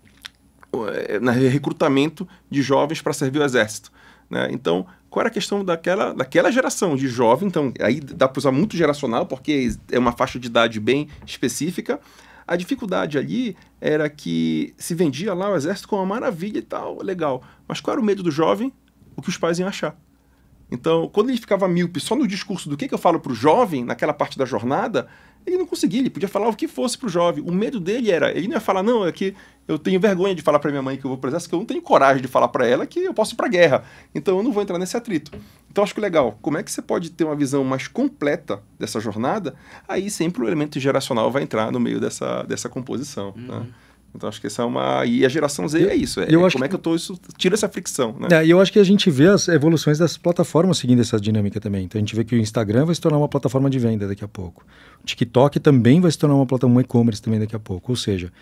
recrutamento de jovens para servir o exército. Né? Então, qual era a questão daquela geração de jovem? Então, aí dá para usar muito geracional, porque é uma faixa de idade bem específica. A dificuldade ali era que se vendia lá o exército com uma maravilha e tal, legal. Mas qual era o medo do jovem? O que os pais iam achar. Então, quando ele ficava míope só no discurso do que eu falo para o jovem, naquela parte da jornada, ele não conseguia, ele podia falar o que fosse para o jovem. O medo dele ele não ia falar, não, é que eu tenho vergonha de falar para minha mãe que eu vou para o exército, que eu não tenho coragem de falar para ela que eu posso ir para a guerra. Então, eu não vou entrar nesse atrito. Então, acho que legal, como é que você pode ter uma visão mais completa dessa jornada? Aí sempre o elemento geracional vai entrar no meio dessa composição, né? Então, acho que essa é uma... E a geração Z é isso. Como é que eu tô... Isso tira essa fricção, né? E eu acho que a gente vê as evoluções das plataformas seguindo essa dinâmica também. Então, a gente vê que o Instagram vai se tornar uma plataforma de venda daqui a pouco. O TikTok também vai se tornar uma plataforma e-commerce também daqui a pouco. Ou seja,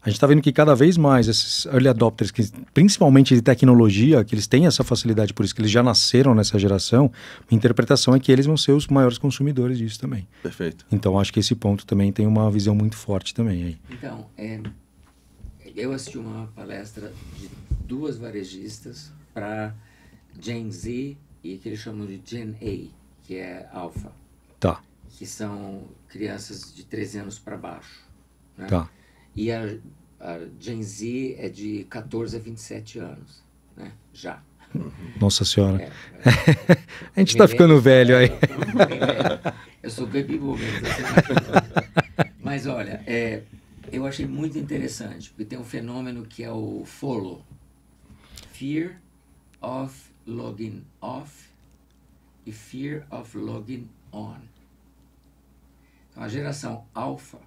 a gente está vendo que cada vez mais esses early adopters, principalmente de tecnologia, que eles têm essa facilidade, por isso que eles já nasceram nessa geração, a interpretação é que eles vão ser os maiores consumidores disso também. Perfeito. Então, acho que esse ponto também tem uma visão muito forte também aí. Então, eu assisti uma palestra de 2 varejistas para Gen Z e que eles chamam de Gen A, que é Alpha. Tá. Que são crianças de 13 anos para baixo. Né? Tá. E a Gen Z é de 14 a 27 anos, né? Já. Nossa Senhora. A gente está ficando velho aí. Eu sou baby boomer. Mas olha, eu achei muito interessante, porque tem um fenômeno que é o FOLO. Fear of logging off e fear of logging on. Então, a geração alfa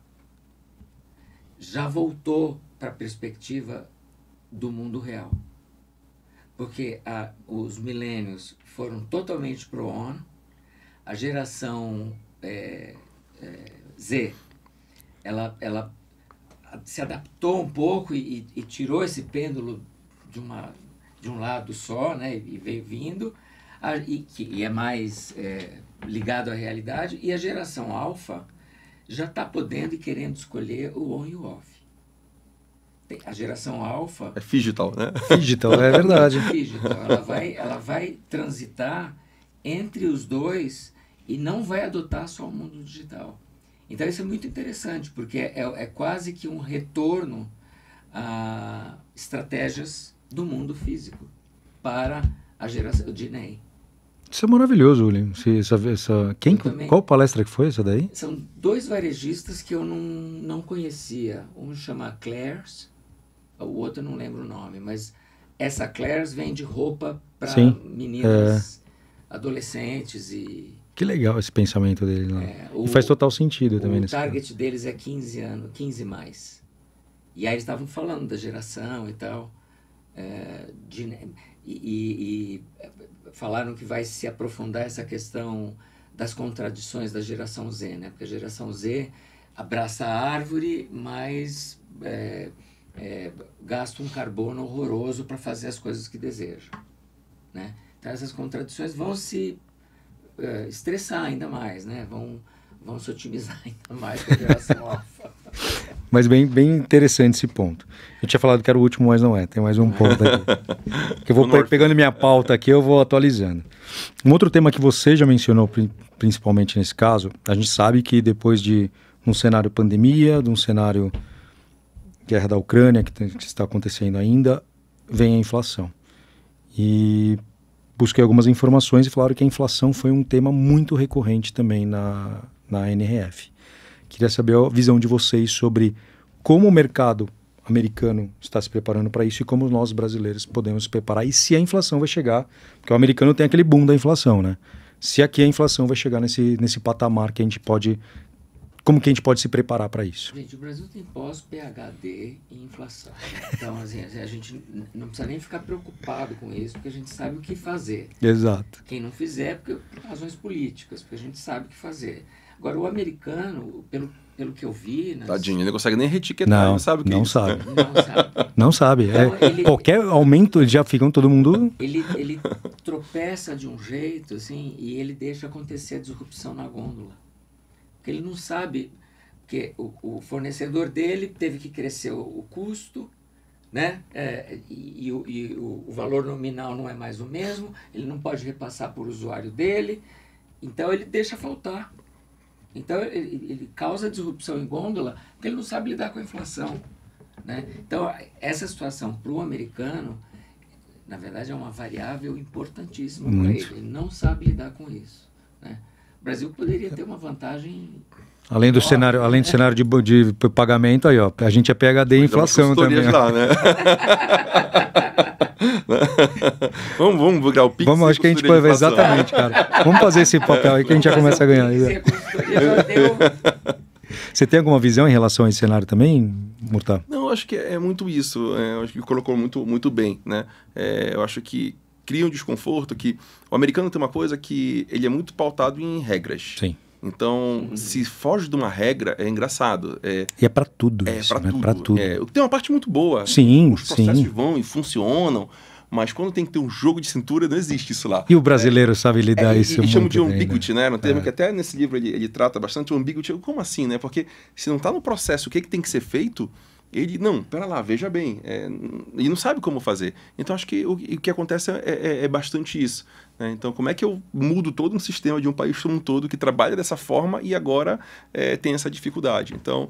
já voltou para a perspectiva do mundo real. Porque os milênios foram totalmente pro-on, a geração Z, ela se adaptou um pouco e tirou esse pêndulo de um lado só, né, e veio vindo, e é mais ligado à realidade, e a geração alfa já está podendo e querendo escolher o on e o off. A geração alfa... É digital, né? Digital, é verdade. Digital. Ela vai transitar entre os dois e não vai adotar só o mundo digital. Então isso é muito interessante, porque é quase que um retorno a estratégias do mundo físico para a geração de NEI. Isso é maravilhoso, William. Qual palestra que foi essa daí? São 2 varejistas que eu não conhecia. Um chama Claire's, o outro eu não lembro o nome, mas essa Claire's vende roupa para meninas adolescentes e... Que legal esse pensamento dele lá. E faz total sentido também. O target deles é 15 anos, 15 mais. E aí eles estavam falando da geração e tal. E falaram que vai se aprofundar essa questão das contradições da geração Z, né? Porque a geração Z abraça a árvore, mas gasta um carbono horroroso para fazer as coisas que deseja, né? Então essas contradições vão se estressar ainda mais, né? Vão se otimizar ainda mais com a geração alfa. Mas bem interessante esse ponto. Eu tinha falado que era o último, mas não é. Tem mais um ponto aqui. Que eu vou pegando minha pauta aqui, eu vou atualizando. Um outro tema que você já mencionou, principalmente nesse caso, a gente sabe que depois de um cenário pandemia, de um cenário guerra da Ucrânia, que está acontecendo ainda, vem a inflação. E busquei algumas informações e falaram que a inflação foi um tema muito recorrente também na NRF. Queria saber a visão de vocês sobre como o mercado americano está se preparando para isso e como nós brasileiros podemos se preparar e se a inflação vai chegar, porque o americano tem aquele boom da inflação, né? Se aqui a inflação vai chegar nesse patamar que a gente pode... Como que a gente pode se preparar para isso? Gente, o Brasil tem pós-PHD em inflação. Então, assim, a gente não precisa nem ficar preocupado com isso, porque a gente sabe o que fazer. Exato. Quem não fizer, por razões políticas, porque a gente sabe o que fazer. Agora, o americano, pelo que eu vi... Tadinho, ele não consegue nem retiquetar, não sabe o que não é isso. Sabe. Não sabe. Não sabe. Então, qualquer aumento, eles já ficam todo mundo... Ele tropeça de um jeito, assim, e ele deixa acontecer a disrupção na gôndola. Porque ele não sabe que o fornecedor dele teve que crescer o custo, né? E o valor nominal não é mais o mesmo, ele não pode repassar por usuário dele, então ele deixa faltar. Então ele causa disrupção em gôndola porque ele não sabe lidar com a inflação, né? Então essa situação para o americano, na verdade, é uma variável importantíssima para ele. Ele não sabe lidar com isso, né? O Brasil poderia ter uma vantagem... Além do cenário de pagamento, aí, ó, a gente é PHD em inflação também. Lá, né? vamos virar o Pix. Vamos, acho que a gente pode... Exatamente, cara. Vamos fazer esse papel aí que a gente já começa a ganhar. Você tem alguma visão em relação a esse cenário também, Murta? Não, acho que é muito isso. Acho que colocou muito bem, né? Eu acho que cria um desconforto que o americano tem uma coisa que ele é muito pautado em regras. Sim. Então, se foge de uma regra, é engraçado. E é para tudo isso, pra né? tudo. Pra tudo. Tem uma parte muito boa. Sim, os processos vão e funcionam, mas quando tem que ter um jogo de cintura, não existe isso lá. E o brasileiro sabe lidar isso muito bem. Chama de ambiguity, né? Um termo que até nesse livro ele trata bastante o ambiguity. Como assim, né? Porque se não está no processo o que tem que ser feito, ele, não, pera lá, veja bem, ele não sabe como fazer. Então, acho que o que acontece é bastante isso, né? Então, como é que eu mudo todo um sistema de um país como um todo que trabalha dessa forma e agora tem essa dificuldade? Então,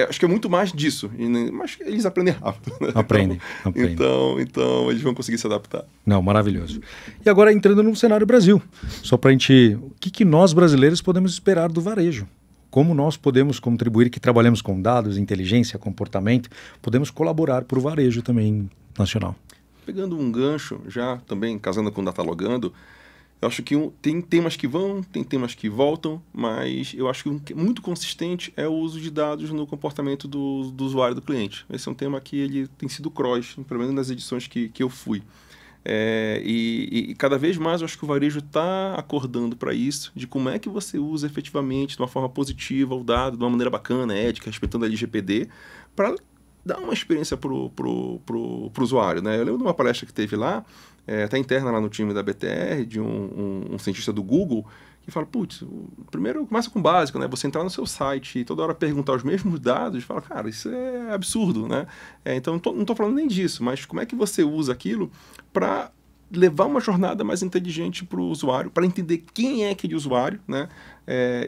acho que é muito mais disso, mas eles aprendem rápido, né? Aprendem. Então, eles vão conseguir se adaptar. Não, maravilhoso. E agora, entrando no cenário Brasil, só para a gente... O que nós, brasileiros, podemos esperar do varejo? Como nós podemos contribuir, que trabalhamos com dados, inteligência, comportamento, podemos colaborar para o varejo também nacional? Pegando um gancho, já também casando com o Datalogando, Eu acho que tem temas que vão, tem temas que voltam, mas eu acho que um que é muito consistente é o uso de dados no comportamento do usuário, do cliente. Esse é um tema que ele tem sido cross, pelo menos nas edições que eu fui. E cada vez mais eu acho que o varejo está acordando para isso, de como é que você usa efetivamente, de uma forma positiva, o dado, de uma maneira bacana, ética, respeitando a LGPD, para dar uma experiência para o usuário, né? Eu lembro de uma palestra que teve lá, até interna lá no time da BTR, de um cientista do Google, que fala, putz, primeiro começa com o básico, né? Você entrar no seu site e toda hora perguntar os mesmos dados, fala, cara, isso é absurdo, né? Então, não estou falando nem disso, mas como é que você usa aquilo para levar uma jornada mais inteligente para o usuário, para entender quem é aquele usuário, né?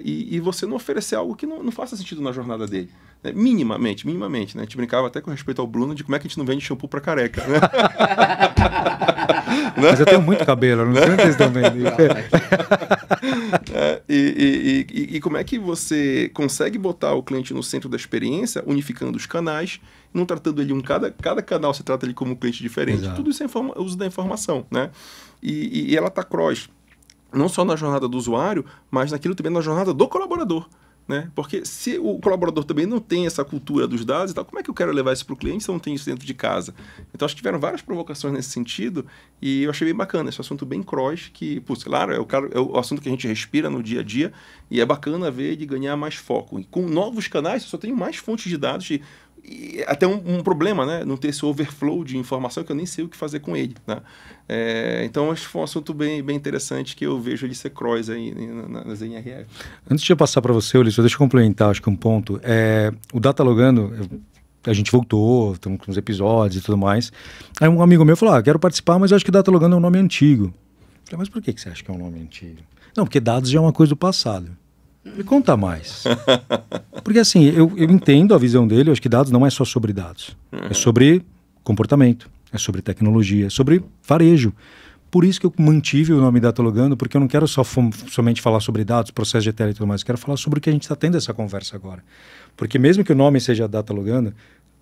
E você não oferecer algo que não faça sentido na jornada dele. Né? Minimamente, né? A gente brincava até com respeito ao Bruno de como é que a gente não vende shampoo para careca, né? Mas eu tenho muito cabelo, não sei vocês também. E como é que você consegue botar o cliente no centro da experiência, unificando os canais, não tratando ele cada canal você trata ele como um cliente diferente. Exato. Tudo isso é uso da informação, né? E ela está cross, não só na jornada do usuário, mas naquilo também na jornada do colaborador. Né? Porque se o colaborador também não tem essa cultura dos dados e tal, como é que eu quero levar isso para o cliente se eu não tenho isso dentro de casa? Então, acho que tiveram várias provocações nesse sentido e eu achei bem bacana, esse assunto bem cross, que, putz, claro, é o assunto que a gente respira no dia a dia e é bacana ver ele ganhar mais foco. E com novos canais, eu só tenho mais fontes de dados e até um problema, né? Não ter esse overflow de informação que eu nem sei o que fazer com ele, né? Então, acho que foi um assunto bem interessante que eu vejo ele ser cross aí nas NRF. Antes de eu passar para você, Ulisses, deixa eu complementar, acho que um ponto. O Datalogando, a gente voltou, estamos com os episódios e tudo mais. Aí um amigo meu falou, quero participar, mas eu acho que Datalogando é um nome antigo. Eu falei, mas por que você acha que é um nome antigo? Não, porque dados já é uma coisa do passado. Me conta mais. Porque assim, eu entendo a visão dele, eu acho que dados não é só sobre dados. É sobre comportamento, é sobre tecnologia, é sobre varejo. Por isso que eu mantive o nome Datalogando, porque eu não quero somente falar sobre dados, processo de ETL e tudo mais, eu quero falar sobre o que a gente está tendo essa conversa agora. Porque mesmo que o nome seja Datalogando,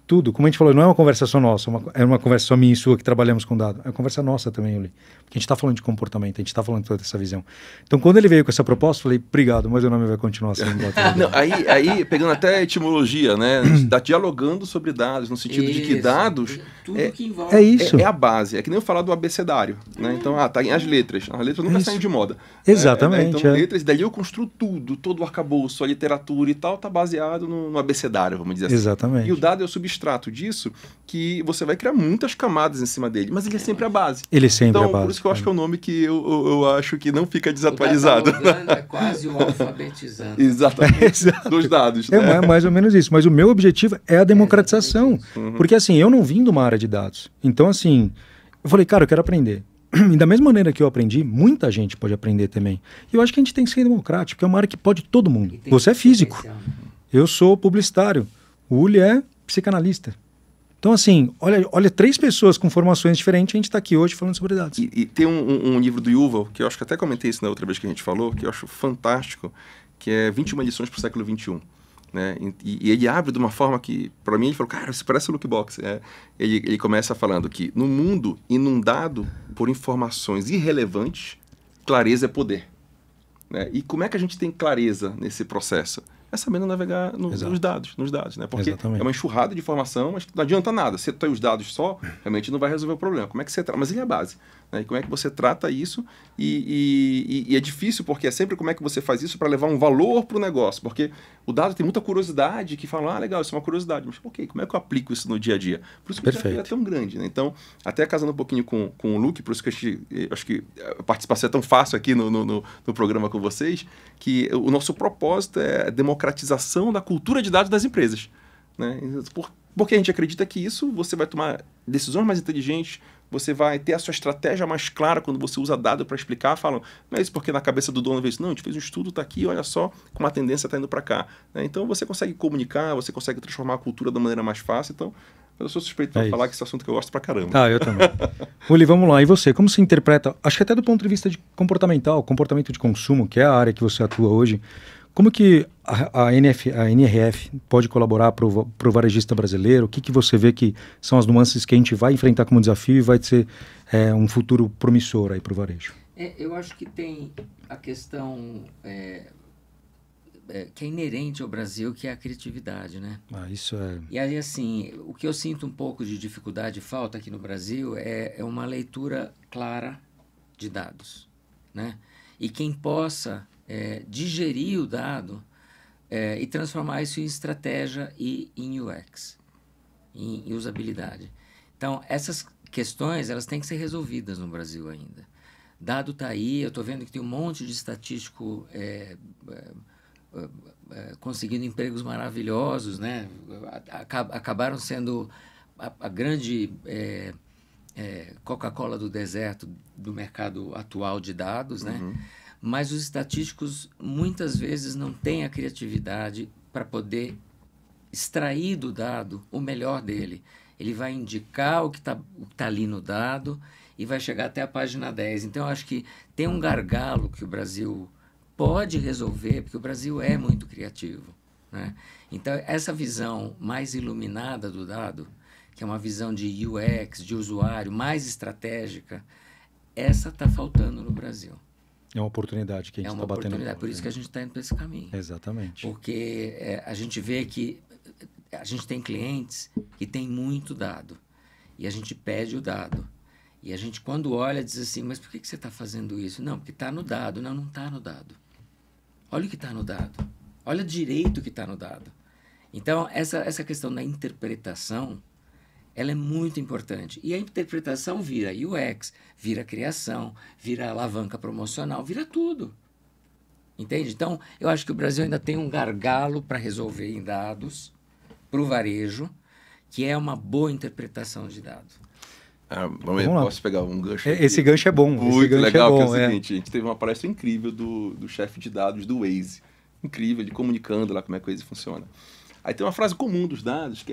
tudo, como a gente falou, não é uma conversa só nossa, é uma conversa só minha e sua que trabalhamos com dados. É uma conversa nossa também, Uli. Porque a gente está falando de comportamento, a gente está falando de toda essa visão. Então, quando ele veio com essa proposta, eu falei, obrigado, mas o nome vai continuar sendo Datalogando. Não, aí, pegando até a etimologia, né? Está dialogando sobre dados, no sentido de que dados tudo que envolve. É isso. É a base. É que nem eu falar do abecedário. Né? Então, tá em as letras. As letras nunca saem de moda. Exatamente. Então, letras, daí eu construo tudo, todo o arcabouço, a literatura e tal, está baseado no abecedário, vamos dizer assim. Exatamente. E o dado é o substrato disso, que você vai criar muitas camadas em cima dele, mas ele é sempre a base. Ele é sempre a base. Por isso que eu acho que é um nome que eu acho que não fica desatualizado. O é quase o alfabetizando. Exatamente. Dos dados. É mais ou menos isso. Mas o meu objetivo é a democratização. Porque assim, eu não vim de uma área de dados. Então assim, eu falei, cara, eu quero aprender. E da mesma maneira que eu aprendi, muita gente pode aprender também. E eu acho que a gente tem que ser democrático, porque é uma área que pode todo mundo. Você é físico. Eu sou publicitário. O Uli é psicanalista. Então, assim, olha 3 pessoas com formações diferentes, a gente está aqui hoje falando sobre dados. E tem um livro do Yuval, que eu acho que até comentei isso na outra vez que a gente falou, que eu acho fantástico, que é 21 lições para o século XXI. Né? E ele abre de uma forma que, para mim, ele falou, cara, isso parece o lookbox. Ele começa falando que no mundo inundado por informações irrelevantes, clareza é poder. Né? E como é que a gente tem clareza nesse processo? É sabendo navegar nos dados, né? Porque é uma enxurrada de informação, mas não adianta nada. Se tu tem os dados só, realmente não vai resolver o problema. Como é que você trata? Mas ele é a base. Né? E como é que você trata isso? E é difícil, porque é sempre como é que você faz isso para levar um valor para o negócio. Porque o dado tem muita curiosidade, que fala, legal, isso é uma curiosidade. Mas, ok, como é que eu aplico isso no dia a dia? Por isso que o desafio é tão grande. Né? Então, até casando um pouquinho com o Luke, por isso que acho que a participação é tão fácil aqui no programa com vocês, que o nosso propósito é a democratização da cultura de dados das empresas. Né? Porque a gente acredita que isso você vai tomar decisões mais inteligentes, você vai ter a sua estratégia mais clara quando você usa dado para explicar. Falam, não é isso porque na cabeça do dono vê isso. Não, a gente fez um estudo, está aqui, olha só como a tendência está indo para cá. Né? Então você consegue comunicar, você consegue transformar a cultura da maneira mais fácil. Então eu sou suspeito para falar que esse assunto que eu gosto pra caramba. Eu também. Uli, vamos lá. E você, como se interpreta, acho que até do ponto de vista de comportamento de consumo, que é a área que você atua hoje, como que a NRF pode colaborar para o varejista brasileiro? O que você vê que são as nuances que a gente vai enfrentar como desafio e vai ser um futuro promissor aí para o varejo? Eu acho que tem a questão que é inerente ao Brasil, que é a criatividade, né? Isso é... E aí, assim, o que eu sinto um pouco de dificuldade e falta aqui no Brasil é uma leitura clara de dados, né? E quem possa digerir o dado e transformar isso em estratégia e em UX, em usabilidade. Então, essas questões, elas têm que ser resolvidas no Brasil ainda. Dado está aí, eu estou vendo que tem um monte de estatístico conseguindo empregos maravilhosos, né? Acabaram sendo a grande Coca-Cola do deserto do mercado atual de dados, né? Mas os estatísticos muitas vezes não têm a criatividade para poder extrair do dado o melhor dele. Ele vai indicar o que tá ali no dado e vai chegar até a página 10. Então, eu acho que tem um gargalo que o Brasil pode resolver, porque o Brasil é muito criativo, né? Então, essa visão mais iluminada do dado, que é uma visão de UX, de usuário, mais estratégica, essa está faltando no Brasil. É uma oportunidade que a gente está batendo. É uma oportunidade, por isso que a gente está indo para esse caminho. Exatamente. Porque a gente vê que a gente tem clientes que têm muito dado, e a gente pede o dado. E a gente, quando olha, diz assim, mas por que você está fazendo isso? Não, porque está no dado. Não está no dado. Olha o que está no dado. Olha direito o que está no dado. Então, essa questão da interpretação, ela é muito importante. E a interpretação vira UX, vira criação, vira alavanca promocional, vira tudo. Entende? Então, eu acho que o Brasil ainda tem um gargalo para resolver em dados para o varejo, que é uma boa interpretação de dados. Posso pegar um gancho aqui? Esse gancho é bom. Muito legal, que é o seguinte, a gente teve uma palestra incrível do chefe de dados do Waze. Incrível, ele comunicando lá como é que o Waze funciona. Aí tem uma frase comum dos dados, que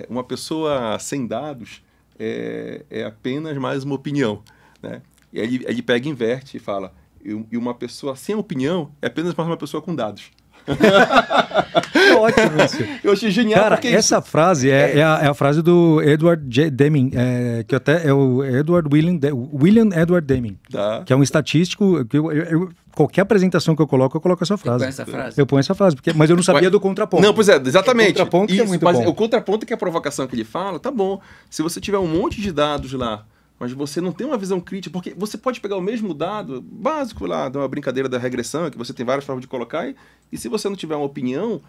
uma pessoa sem dados é apenas mais uma opinião, né? E aí ele pega e inverte e fala, e uma pessoa sem opinião é apenas mais uma pessoa com dados. Ótimo isso. Eu achei genial. Cara, essa frase é a frase do Edward Deming, que até é o William Edward Deming, que é um estatístico. Qualquer apresentação que eu coloco essa frase. Eu ponho essa frase, mas eu não sabia do contraponto. Não, pois é, exatamente. O contraponto isso, é muito mas bom. O contraponto, que é a provocação que ele fala, tá bom. Se você tiver um monte de dados lá, mas você não tem uma visão crítica, porque você pode pegar o mesmo dado básico lá, de uma brincadeira da regressão, que você tem várias formas de colocar, e se você não tiver uma opinião,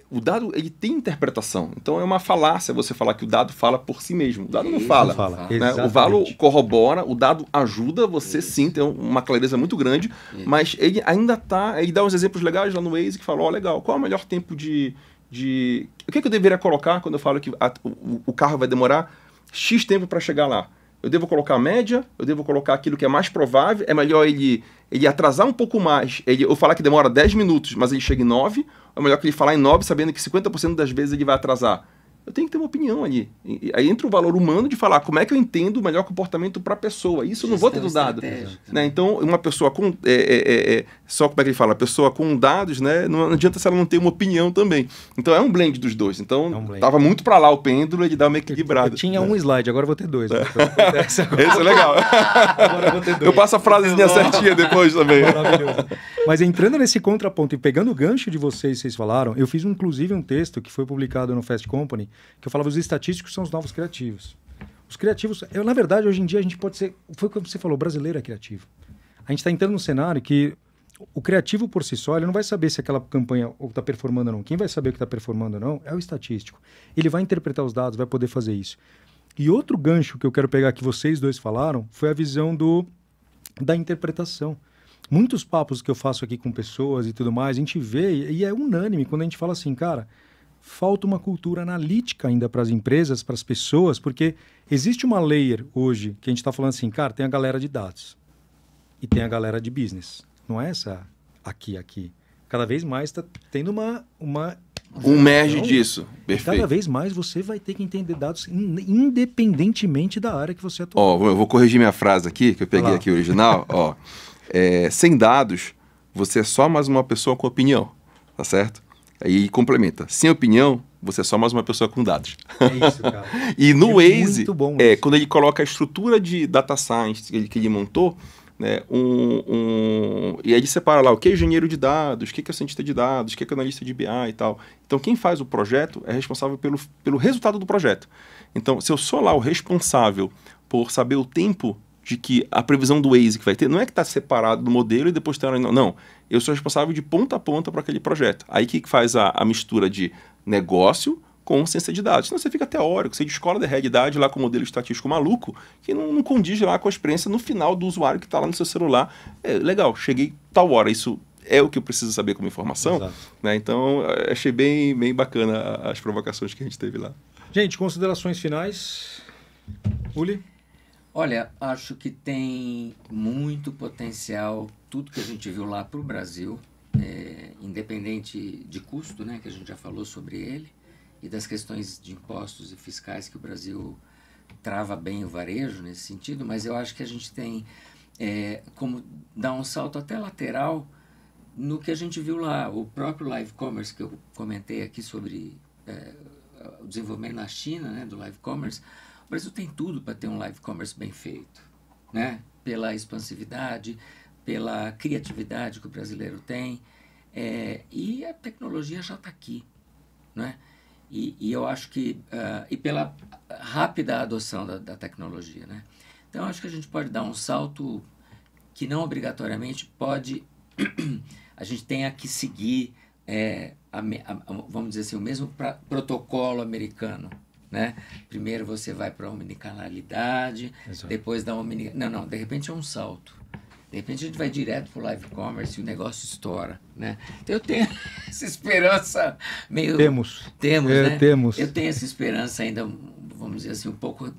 o dado ele tem interpretação. Então é uma falácia você falar que o dado fala por si mesmo. O dado não fala. Né? O valor corrobora, o dado ajuda você sim, tem uma clareza muito grande, mas ele ainda ele dá uns exemplos legais lá no Waze que fala, legal, qual é o melhor tempo de... O que eu deveria colocar quando eu falo que o carro vai demorar X tempo para chegar lá? Eu devo colocar a média, eu devo colocar aquilo que é mais provável, é melhor ele atrasar um pouco mais, eu falar que demora 10 minutos, mas ele chega em 9, é melhor que ele falar em 9, sabendo que 50% das vezes ele vai atrasar. Eu tenho que ter uma opinião ali. Aí entra o valor humano de falar como é que eu entendo o melhor comportamento para a pessoa. Isso eu não vou ter do dado. Né? Então, uma pessoa com... só como é que ele fala? A pessoa com dados, né? Não adianta se ela não ter uma opinião também. Então, é um blend dos dois. Então, estava muito para lá o pêndulo, ele dá uma equilibrada. Eu tinha um slide, agora eu vou ter dois. Esse é legal. Agora eu vou ter dois. Eu passo a frasezinha certinha depois também. Maravilhoso. Mas entrando nesse contraponto e pegando o gancho de vocês falaram, eu fiz inclusive um texto que foi publicado no Fast Company, que eu falava, os estatísticos são os novos criativos. Os criativos, na verdade, hoje em dia a gente pode ser, foi como você falou, o brasileiro é criativo. A gente está entrando num cenário que o criativo por si só, ele não vai saber se aquela campanha está performando ou não. Quem vai saber que está performando ou não é o estatístico. Ele vai interpretar os dados, vai poder fazer isso. E outro gancho que eu quero pegar que vocês dois falaram foi a visão da interpretação. Muitos papos que eu faço aqui com pessoas e tudo mais, a gente vê e é unânime quando a gente fala assim, cara, falta uma cultura analítica ainda para as empresas, para as pessoas, porque existe uma layer hoje que a gente está falando assim, cara, tem a galera de dados e tem a galera de business. Não é essa aqui. Cada vez mais está tendo um merge disso. Perfeito. Cada vez mais você vai ter que entender dados independentemente da área que você atua. Eu vou corrigir minha frase aqui, que eu peguei aqui original. Sem dados, você é só mais uma pessoa com opinião, tá certo? Aí complementa. Sem opinião, Você é só mais uma pessoa com dados. É isso, cara. E no Waze, muito bom quando ele coloca a estrutura de data science que ele montou, né, e aí ele separa lá o que é engenheiro de dados, o que é cientista de dados, o que é analista de BI e tal. Então, quem faz o projeto é responsável pelo resultado do projeto. Então, se eu sou lá o responsável por saber o tempo de que a previsão do Waze que vai ter, não é que está separado do modelo e depois tem... Não, eu sou responsável de ponta a ponta para aquele projeto. Aí que faz a mistura de negócio com ciência de dados. Senão você fica teórico, você descola da realidade lá com o modelo estatístico maluco, que não condiz lá com a experiência no final do usuário que está lá no seu celular. Legal, cheguei tal hora, isso é o que eu preciso saber como informação. Né? Então, achei bem bacana as provocações que a gente teve lá. Gente, considerações finais? Uli? Olha, acho que tem muito potencial, tudo que a gente viu lá para o Brasil, independente de custo, né, que a gente já falou sobre ele, e das questões de impostos e fiscais que o Brasil trava bem o varejo nesse sentido, mas eu acho que a gente tem como dar um salto até lateral no que a gente viu lá, o próprio live commerce que eu comentei aqui sobre o desenvolvimento na China, né, do live commerce. O Brasil tem tudo para ter um live commerce bem feito, né? Pela expansividade, pela criatividade que o brasileiro tem, e a tecnologia já está aqui, né? E eu acho que e pela rápida adoção da tecnologia, né? Então eu acho que a gente pode dar um salto que não obrigatoriamente a gente tenha que seguir vamos dizer assim, o mesmo protocolo americano. Né? Primeiro você vai para a omnicanalidade, depois da Não, de repente é um salto. De repente a gente vai direto para o live commerce e o negócio estoura. Né? Então eu tenho essa esperança meio... Temos, né? Temos. Eu tenho essa esperança ainda, vamos dizer assim, um pouco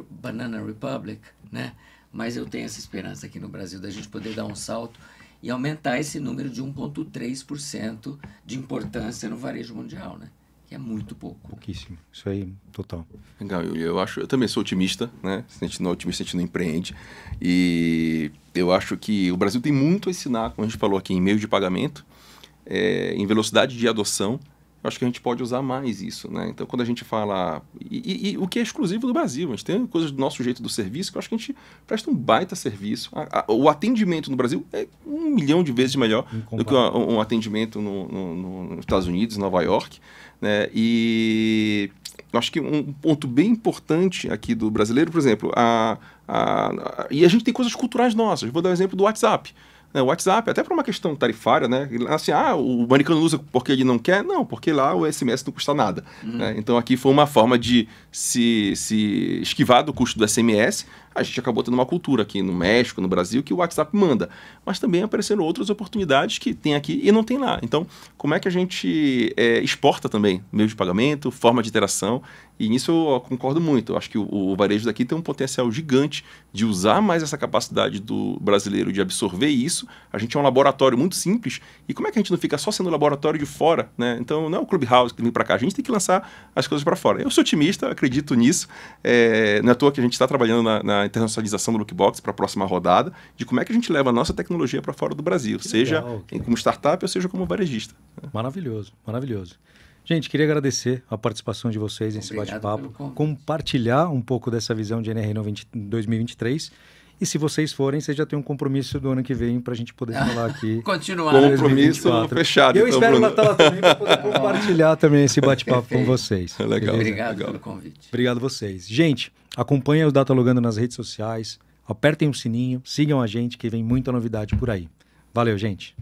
Banana Republic, né? Mas eu tenho essa esperança aqui no Brasil da gente poder dar um salto e aumentar esse número de 1,3% de importância no varejo mundial, né? Que é muito pouco. Pouquíssimo. Isso aí, total. Legal, eu também sou otimista, né? Se a gente não é otimista, a gente não empreende. E eu acho que o Brasil tem muito a ensinar, como a gente falou aqui, em meio de pagamento, em velocidade de adoção. Eu acho que a gente pode usar mais isso, né? Então, quando a gente fala... E o que é exclusivo do Brasil, a gente tem coisas do nosso jeito do serviço, que eu acho que a gente presta um baita serviço. O atendimento no Brasil é 1 milhão de vezes melhor do que um atendimento nos Estados Unidos, Nova York. Né? E eu acho que um ponto bem importante aqui do brasileiro, por exemplo, e a gente tem coisas culturais nossas. Vou dar o exemplo do WhatsApp. O WhatsApp, até para uma questão tarifária, né? Assim, o americano usa porque ele não quer? Não, porque lá o SMS não custa nada. Né? Então aqui foi uma forma de se esquivar do custo do SMS. A gente acabou tendo uma cultura aqui no México, no Brasil, que o WhatsApp manda. Mas também apareceram outras oportunidades que tem aqui e não tem lá. Então, como é que a gente exporta também meio de pagamento, forma de interação? E nisso eu concordo muito. Eu acho que o varejo daqui tem um potencial gigante de usar mais essa capacidade do brasileiro de absorver isso. A gente é um laboratório muito simples. E como é que a gente não fica só sendo laboratório de fora? Né? Então, não é o Clubhouse que vem para cá. A gente tem que lançar as coisas para fora. Eu sou otimista, acredito nisso. Não é à toa que a gente está trabalhando na internacionalização do Lookbox para a próxima rodada, de como é que a gente leva a nossa tecnologia para fora do Brasil, seja como startup ou seja como varejista. Maravilhoso, maravilhoso. Gente, queria agradecer a participação de vocês nesse bate-papo, compartilhar um pouco dessa visão de NR 2023. E se vocês forem, vocês já têm um compromisso do ano que vem para a gente poder falar aqui. Continuar. Compromisso fechado. E eu espero estar lá também para poder compartilhar também esse bate-papo com vocês. Legal. Obrigado pelo convite. Obrigado a vocês. Gente, acompanhem o Datalogando nas redes sociais, apertem o sininho, sigam a gente que vem muita novidade por aí. Valeu, gente.